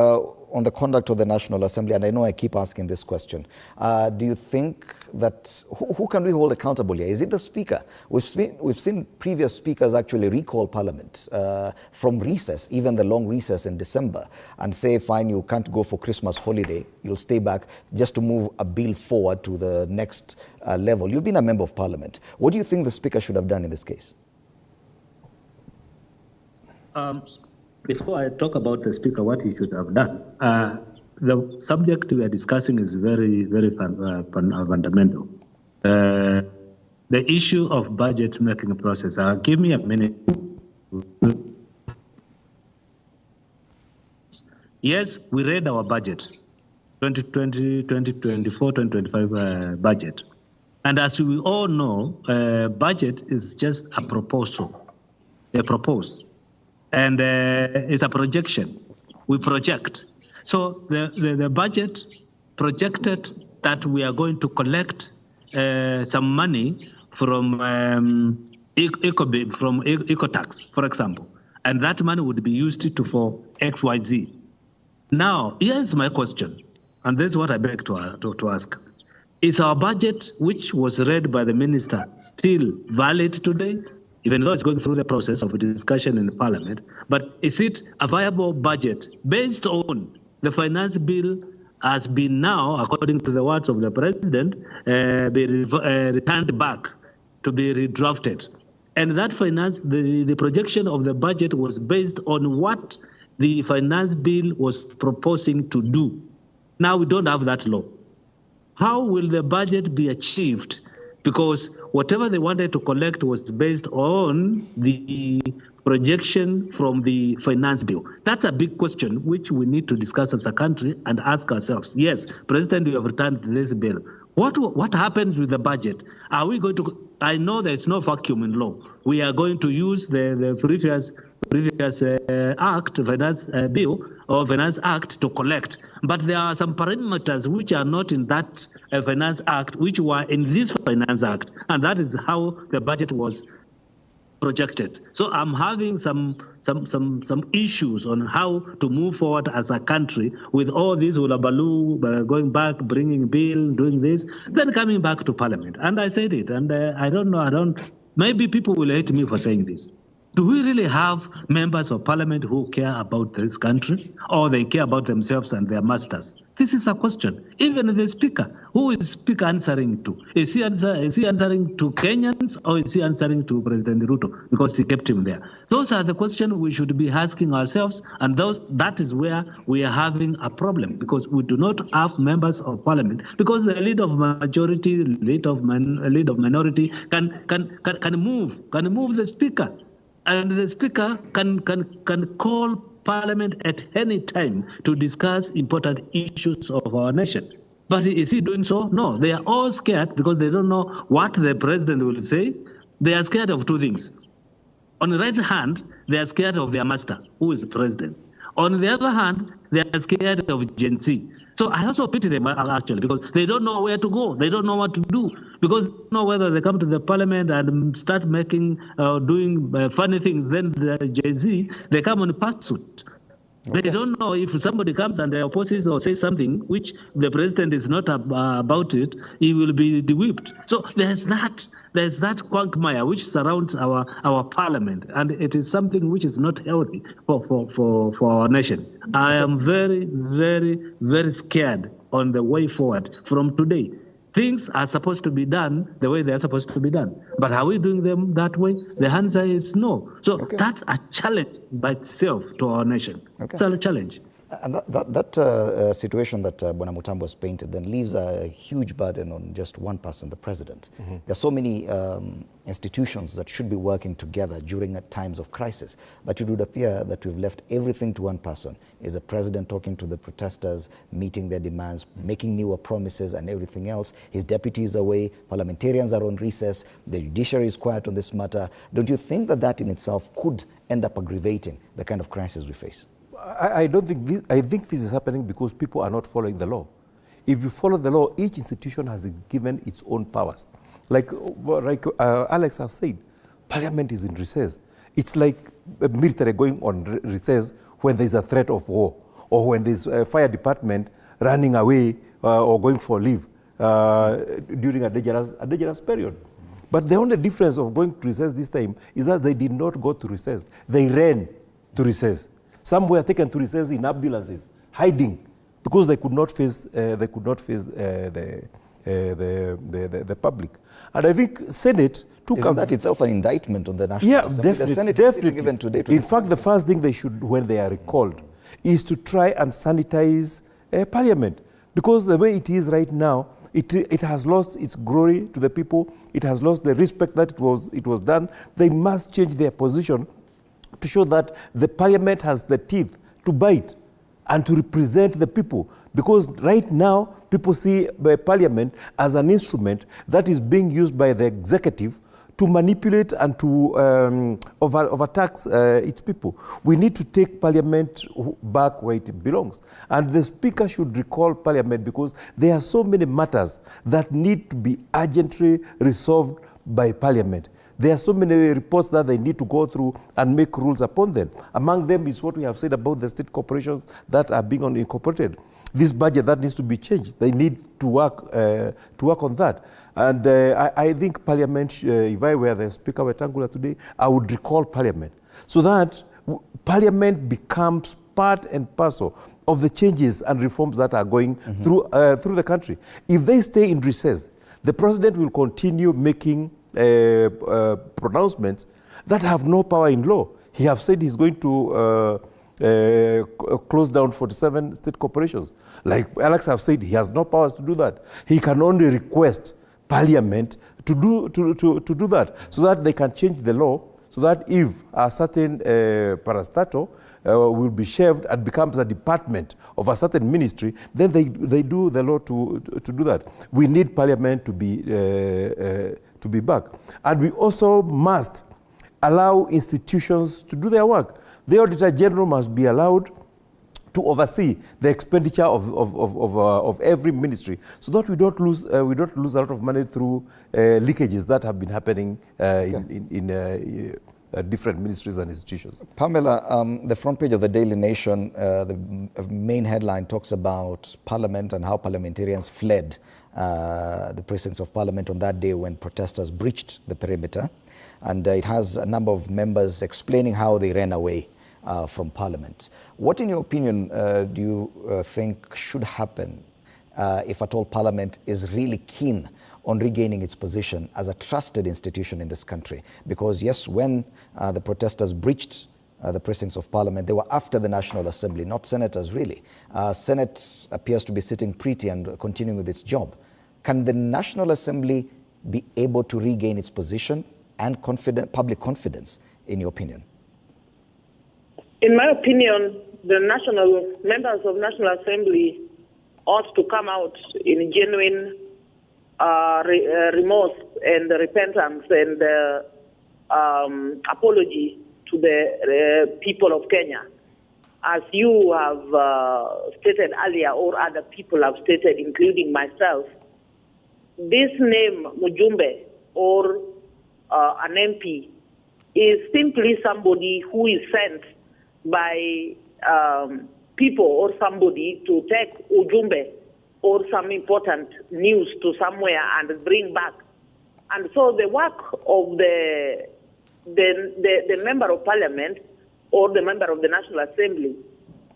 on the conduct of the National Assembly, and I know I keep asking this question, do you think that, who can we hold accountable here? Is it the Speaker? We've seen previous speakers actually recall Parliament from recess, even the long recess in December, and say, fine, you can't go for Christmas holiday, you'll stay back just to move a bill forward to the next level. You've been a member of Parliament. What do you think the Speaker should have done in this case? Before I talk about the Speaker, what he should have done, the subject we are discussing is very, very fundamental. The issue of budget making process. Give me a minute. Yes, we read our budget, 2020, 2024, 2025 budget. And as we all know, budget is just a proposal. They propose. And it's a projection. We project. So the budget projected that we are going to collect some money from eco-tax, for example. And that money would be used for XYZ. Now, here's my question, and this is what I beg to ask. Is our budget, which was read by the minister, still valid today? Even though it's going through the process of discussion in Parliament, but is it a viable budget based on the finance bill has been now, according to the words of the president, be returned back to be redrafted? And that finance, the projection of the budget was based on what the finance bill was proposing to do. Now we don't have that law. How will the budget be achieved? Because whatever they wanted to collect was based on the projection from the finance bill. That's a big question which we need to discuss as a country and ask ourselves. Yes, President, you have returned this bill. What happens with the budget? Are we going to? I know there's no vacuum in law. We are going to use the previous act, finance bill or finance act to collect. But there are some parameters which are not in that finance act, which were in this finance act, and that is how the budget was projected. So I'm having some issues on how to move forward as a country with all these hulabaloo, going back, bringing bill, doing this, then coming back to Parliament. And I said it, and I don't know, maybe people will hate me for saying this. Do we really have members of parliament who care about this country, or they care about themselves and their masters? This is a question. Even the speaker, who is speaker answering to? Is he answering to Kenyans, or is he answering to President Ruto because he kept him there? Those are the questions we should be asking ourselves, and that is where we are having a problem, because we do not have members of parliament, because the leader of majority, leader of minority can move the speaker, and the speaker can call Parliament at any time to discuss important issues of our nation. But is he doing so? No, they are all scared because they don't know what the president will say. They are scared of two things. On the right hand, they are scared of their master, who is the president. On the other hand, they are scared of Gen Z. So I also pity them actually, because they don't know where to go. They don't know what to do, because they don't know whether they come to the parliament and start doing funny things. Then the Gen Z, they come on pursuit. Okay. They don't know if somebody comes and opposes or says something which the president is not about it, he will be whipped. So there's that quagmire which surrounds our parliament, and it is something which is not healthy for our nation. I am very, very, very scared on the way forward from today. Things are supposed to be done the way they are supposed to be done. But are we doing them that way? The answer is no. So that's a challenge by itself to our nation. It's a challenge. And that situation that Bwana Mutambo has painted then leaves a huge burden on just one person, the president. Mm-hmm. There are so many institutions that should be working together during times of crisis. But it would appear that we've left everything to one person. Is the president talking to the protesters, meeting their demands, making newer promises and everything else. His deputies are away, parliamentarians are on recess, the judiciary is quiet on this matter. Don't you think that in itself could end up aggravating the kind of crisis we face? I don't think this, I think this is happening because people are not following the law. If you follow the law, each institution has given its own powers. Like Alex has said, Parliament is in recess. It's like a military going on recess when there's a threat of war, or when there's a fire department running away or going for leave during a dangerous period. But the only difference of going to recess this time is that they did not go to recess. They ran to recess. Some were taken to recess in ambulances, hiding, because they could not face the public. And I think Senate took Isn't that itself an indictment on the National Assembly? Definitely, the Senate definitely. Even today to in fact, the first thing they should, when they are recalled, is to try and sanitize Parliament, because the way it is right now, it has lost its glory to the people. It has lost the respect that it was done. They must change their position to show that the Parliament has the teeth to bite and to represent the people. Because right now, people see the Parliament as an instrument that is being used by the executive to manipulate and to overtax its people. We need to take Parliament back where it belongs. And the Speaker should recall Parliament, because there are so many matters that need to be urgently resolved by Parliament. There are so many reports that they need to go through and make rules upon them. Among them is what we have said about the state corporations that are being incorporated. This budget that needs to be changed. They need to work on that. And I think Parliament, if I were the Speaker Wetangula today, I would recall Parliament, so that Parliament becomes part and parcel of the changes and reforms that are going through the country. If they stay in recess, the President will continue making pronouncements that have no power in law. He has said he's going to close down 47 state corporations. Like Alex have said, he has no powers to do that. He can only request Parliament to do that, so that they can change the law, so that if a certain parastatal will be shelved and becomes a department of a certain ministry, then they do the law to do that. We need Parliament to be back. And we also must allow institutions to do their work. The Auditor General must be allowed to oversee the expenditure of every ministry, so that we don't lose a lot of money through leakages that have been happening different ministries and institutions. Pamela, the front page of the Daily Nation, the main headline talks about Parliament and how parliamentarians fled the precincts of Parliament on that day when protesters breached the perimeter. And it has a number of members explaining how they ran away from Parliament. What, in your opinion, do you think should happen if at all Parliament is really keen on regaining its position as a trusted institution in this country? Because yes, when the protesters breached the precincts of Parliament, they were after the National Assembly, not senators really. Senate appears to be sitting pretty and continuing with its job. Can the National Assembly be able to regain its position and public confidence, in your opinion? In my opinion, the members of National Assembly ought to come out in genuine remorse and repentance and apology to the people of Kenya. As you have stated earlier, or other people have stated, including myself, this name, Mujumbe, or an MP, is simply somebody who is sent by people or somebody to take Ujumbe or some important news to somewhere and bring back. And so the work of the member of Parliament or the member of the National Assembly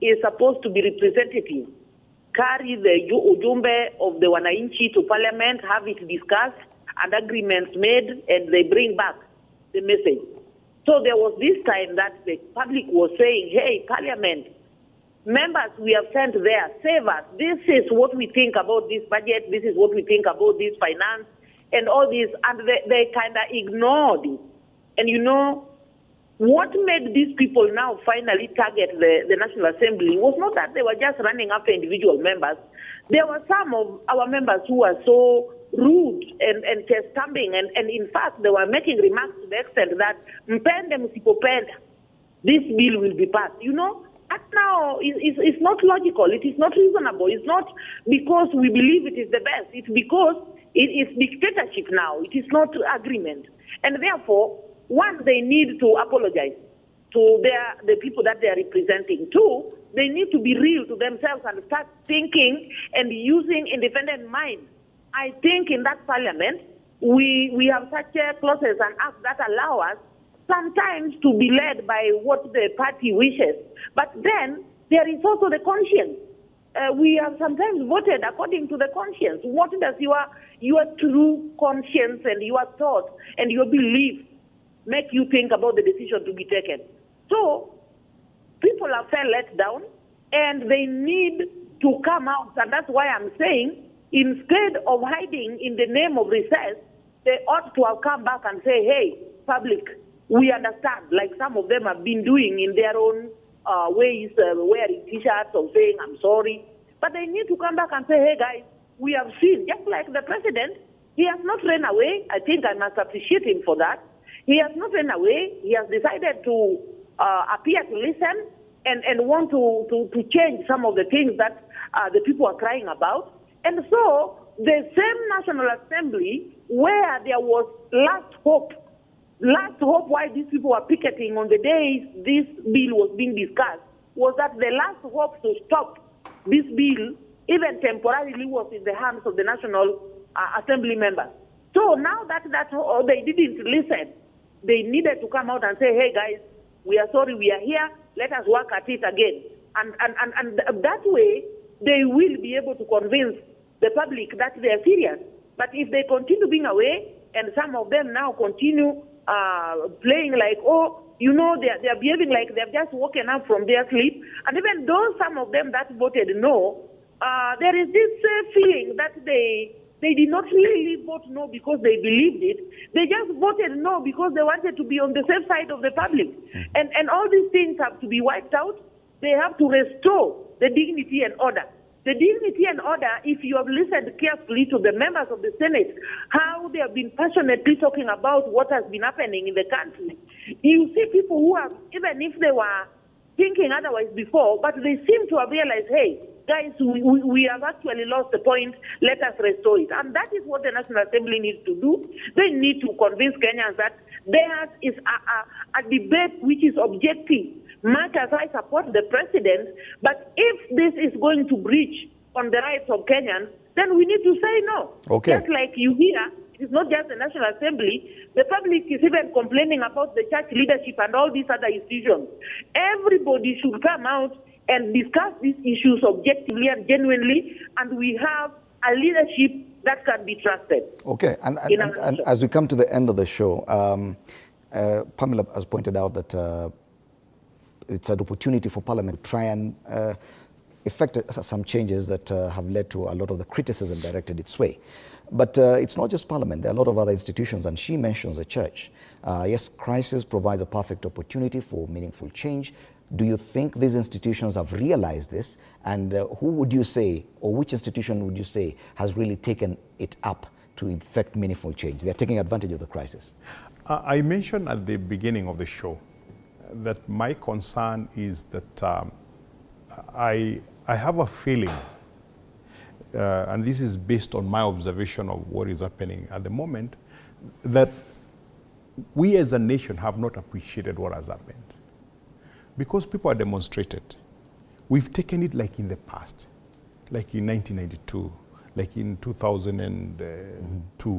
is supposed to be representative, carry the Ujumbe of the Wananchi to Parliament, have it discussed and agreements made, and they bring back the message. So there was this time that the public was saying, hey, Parliament, members we have sent there, save us. This is what we think about this budget. This is what we think about this finance and all this. And they kind of ignored it. And you know, what made these people now finally target the National Assembly was not that they were just running after individual members. There were some of our members who were so rude and chest-thumping. And in fact, they were making remarks to the extent that, mpende msipopenda, this bill will be passed. You know, that now is not logical. It is not reasonable. It's not because we believe it is the best. It's because it is dictatorship now. It is not agreement. And therefore, one, they need to apologize to the people that they are representing. Two, they need to be real to themselves and start thinking and using independent mind. I think in that Parliament, we have such clauses and acts that allow us sometimes to be led by what the party wishes. But then there is also the conscience. We have sometimes voted according to the conscience. What does your true conscience and your thought and your belief make you think about the decision to be taken? So people have felt let down and they need to come out. And that's why I'm saying, instead of hiding in the name of recess, they ought to have come back and say, hey, public, we understand, like some of them have been doing in their own ways, wearing T-shirts or saying, I'm sorry. But they need to come back and say, hey, guys, we have seen, just like the president, he has not run away. I think I must appreciate him for that. He has not run away. He has decided to appear to listen and want to change some of the things that the people are crying about. And so the same National Assembly where there was last hope why these people were picketing on the day this bill was being discussed, was that the last hope to stop this bill, even temporarily, was in the hands of the National Assembly members. So now that they didn't listen, they needed to come out and say, hey guys, we are sorry, we are here, let us work at it again. And that way, they will be able to convince the public that they are serious. But if they continue being away, and some of them now continue playing like, oh, you know, they are behaving like they've just woken up from their sleep. And even though some of them that voted no, there is this feeling that they did not really vote no because they believed it. They just voted no because they wanted to be on the safe side of the public. And all these things have to be wiped out. They have to restore the dignity and order. The dignity and order, if you have listened carefully to the members of the Senate, how they have been passionately talking about what has been happening in the country, you see people who have, even if they were thinking otherwise before, but they seem to have realized, hey, guys, we have actually lost the point, let us restore it. And that is what the National Assembly needs to do. They need to convince Kenyans that theirs is a debate which is objective. Much as I support the president, but if this is going to breach on the rights of Kenyans, then we need to say no. Okay. Just like you hear, it's not just the National Assembly. The public is even complaining about the church leadership and all these other institutions. Everybody should come out and discuss these issues objectively and genuinely, and we have a leadership that can be trusted. Okay, and as we come to the end of the show, Pamela has pointed out that it's an opportunity for Parliament to try and effect some changes that have led to a lot of the criticism directed its way. But it's not just Parliament. There are a lot of other institutions, and she mentions the church. Yes, crisis provides a perfect opportunity for meaningful change. Do you think these institutions have realized this? And who would you say, or which institution would you say has really taken it up to effect meaningful change? They're taking advantage of the crisis. I mentioned at the beginning of the show that my concern is that I have a feeling, and this is based on my observation of what is happening at the moment, that we as a nation have not appreciated what has happened. Because people are demonstrated. We've taken it like in the past, like in 1992, like in 2002,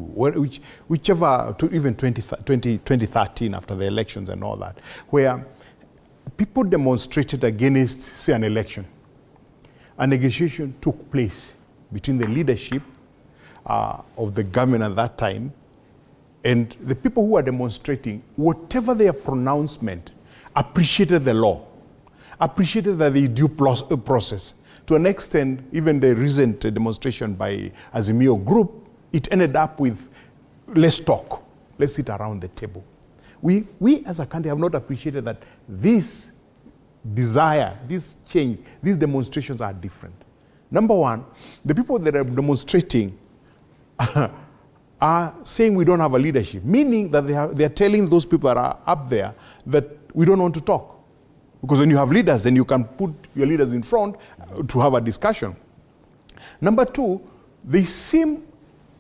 whichever, even 2013 after the elections and all that, where people demonstrated against, say, an election. A negotiation took place between the leadership of the government at that time and the people who are demonstrating. Whatever their pronouncement, appreciated the law, appreciated that the due process. To an extent, even the recent demonstration by Azimio group, it ended up with, let's talk, let's sit around the table. We as a country have not appreciated that this desire, this change, these demonstrations are different. Number one, the people that are demonstrating are saying we don't have a leadership, meaning that they are telling those people that are up there that we don't want to talk. Because when you have leaders, then you can put your leaders in front to have a discussion. Number two, they seem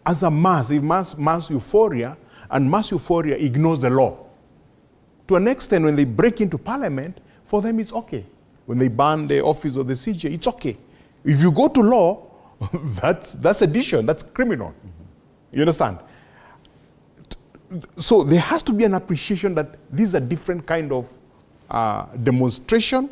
as a mass euphoria, and mass euphoria ignores the law. To an extent, when they break into Parliament, for them it's okay. When they ban the office of the CJ, it's okay. If you go to law, that's sedition, that's criminal. Mm-hmm. You understand? So there has to be an appreciation that these are different kind of demonstration,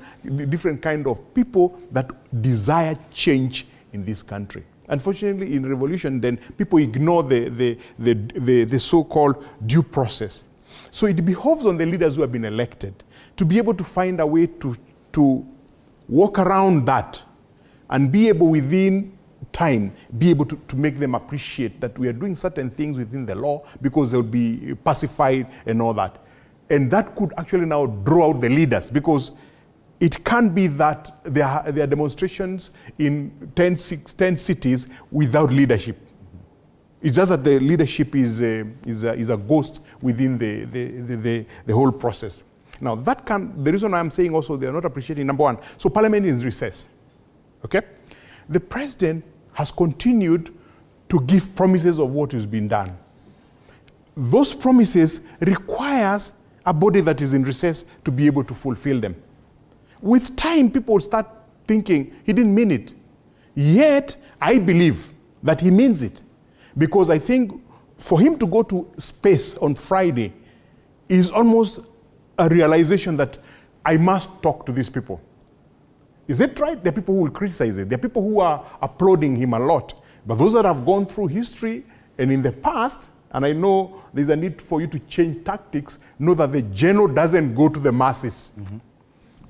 different kind of people that desire change in this country. Unfortunately, in revolution, then people ignore the so-called due process. So it behoves on the leaders who have been elected to be able to find a way to walk around that and be able within time, be able to make them appreciate that we are doing certain things within the law because they'll be pacified and all that. And that could actually now draw out the leaders, because it can't be that there are demonstrations in 10 cities without leadership. It's just that the leadership is a ghost within the whole process. Now the reason I'm saying also they are not appreciating, number one, so Parliament is in recess, okay? The president has continued to give promises of what is being done. Those promises requires a body that is in recess to be able to fulfill them. With time, people start thinking he didn't mean it. Yet, I believe that he means it. Because I think for him to go to space on Friday is almost a realization that I must talk to these people. Is it right? There are people who will criticize it. There are people who are applauding him a lot. But those that have gone through history and in the past, and I know there's a need for you to change tactics, know that the general doesn't go to the masses. Mm-hmm.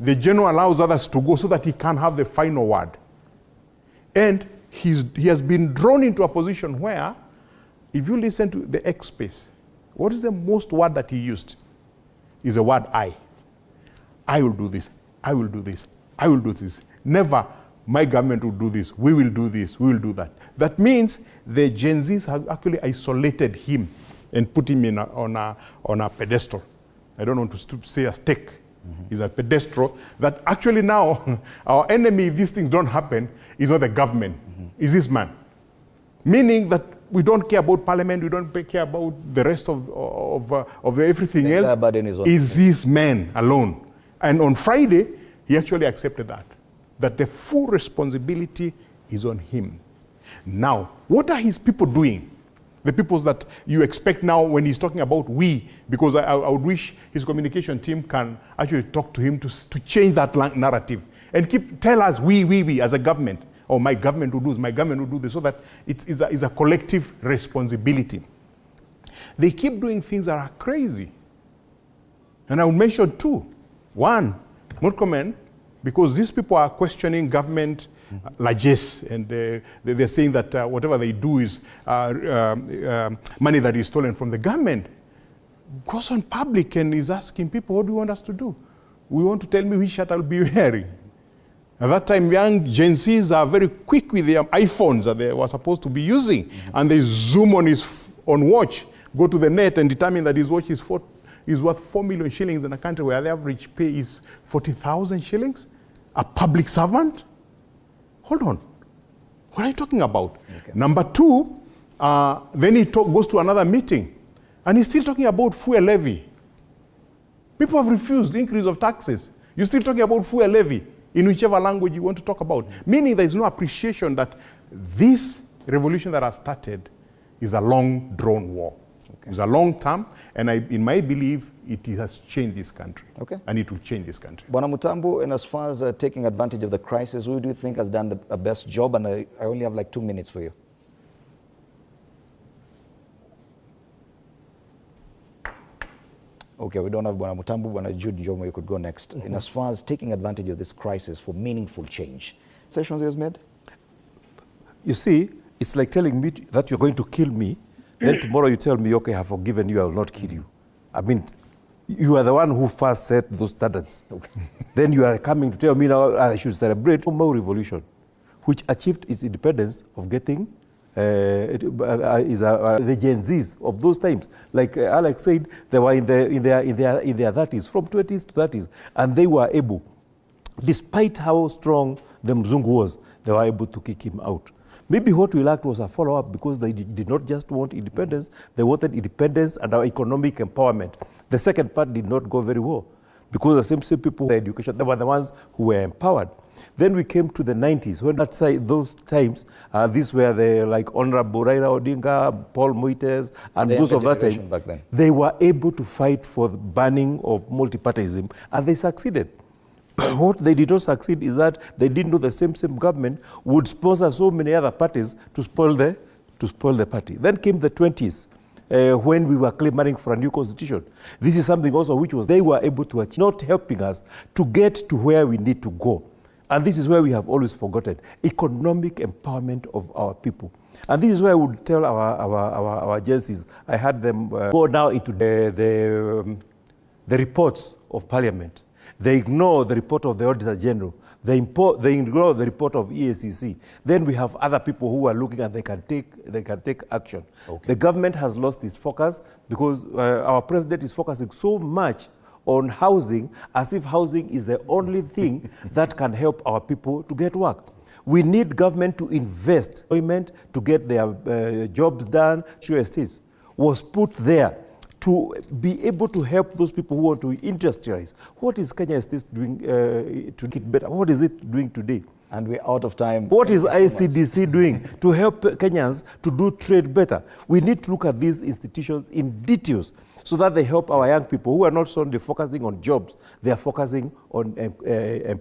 The general allows others to go so that he can have the final word. And he has been drawn into a position where, if you listen to the X space, what is the most word that he used? Is the word I. I will do this. I will do this. I will do this. Never, my government will do this. We will do this. We will do that. That means the Gen Zs have actually isolated him and put him on a pedestal. I don't want to say a stake, He's a pedestal that actually now our enemy, if these things don't happen, is not the government, is this man. Meaning that we don't care about parliament, we don't care about the rest of everything The else. entire burden is on It's this man alone. And on Friday, he actually accepted that the full responsibility is on him. Now, what are his people doing? The people that you expect now when he's talking about we, because I would wish his communication team can actually talk to him to change that narrative and tell us we as a government, or my government will do this, my government will do this, so that it's a collective responsibility. They keep doing things that are crazy. And I will mention two. One, Murkomen, because these people are questioning government largesse, and they're saying that whatever they do is money that is stolen from the government. Goes on public and is asking people, what do you want us to do? We want to tell me which shirt I'll be wearing. At that time, young Gen Zs are very quick with their iPhones that they were supposed to be using, and they zoom on his watch, go to the net and determine that his watch is worth 4 million shillings in a country where the average pay is 40,000 shillings. A public servant? Hold on. What are you talking about? Okay. Number two, then he goes to another meeting, and he's still talking about fuel levy. People have refused the increase of taxes. You're still talking about fuel levy in whichever language you want to talk about. Meaning there is no appreciation that this revolution that has started is a long drawn war. Okay. It's a long term, and in my belief, it has changed this country. Okay. And it will change this country. Bwana Mutambu, and as far as taking advantage of the crisis, who do you think has done the best job? And I only have like 2 minutes for you. Okay, we don't have Bwana Mutambu. Bwana Jude Njomo, you could go next. And as far as taking advantage of this crisis for meaningful change, sessions he has made? You see, it's like telling me that you're going to kill me, then tomorrow you tell me, okay, I have forgiven you, I will not kill you. I mean, you are the one who first set those standards. Okay. Then you are coming to tell me now I should celebrate Mao Revolution, which achieved its independence of getting the Gen Zs of those times. Like Alex said, they were in their 30s, from 20s to 30s, and they were able, despite how strong the Mzungu was, they were able to kick him out. Maybe what we lacked was a follow-up, because they did not just want independence, they wanted independence and our economic empowerment. The second part did not go very well, because the same people, the education, they were the ones who were empowered. Then we came to the 90s, when at those times, these were the like Honorable Raila Odinga, Paul Moites, and those of that time, back then. They were able to fight for the banning of multipartyism, and they succeeded. What they did not succeed is that they didn't know the same government would sponsor so many other parties to spoil the party. Then came the 20s, when we were clamoring for a new constitution. This is something also which they were able to achieve, not helping us to get to where we need to go. And this is where we have always forgotten, economic empowerment of our people. And this is where I would tell our agencies, I had them go now into the reports of Parliament. They ignore the report of the Auditor General. They ignore the report of EACC. Then we have other people who are looking and they can take action. Okay. The government has lost its focus, because our president is focusing so much on housing, as if housing is the only thing that can help our people to get work. We need government to invest, employment to get their jobs done. Sure estates was put there to be able to help those people who want to industrialize. What is Kenya State doing to get better? What is it doing today? And we're out of time. What is ICDC doing to help Kenyans to do trade better? We need to look at these institutions in details so that they help our young people who are not solely focusing on jobs, they are focusing on empowering.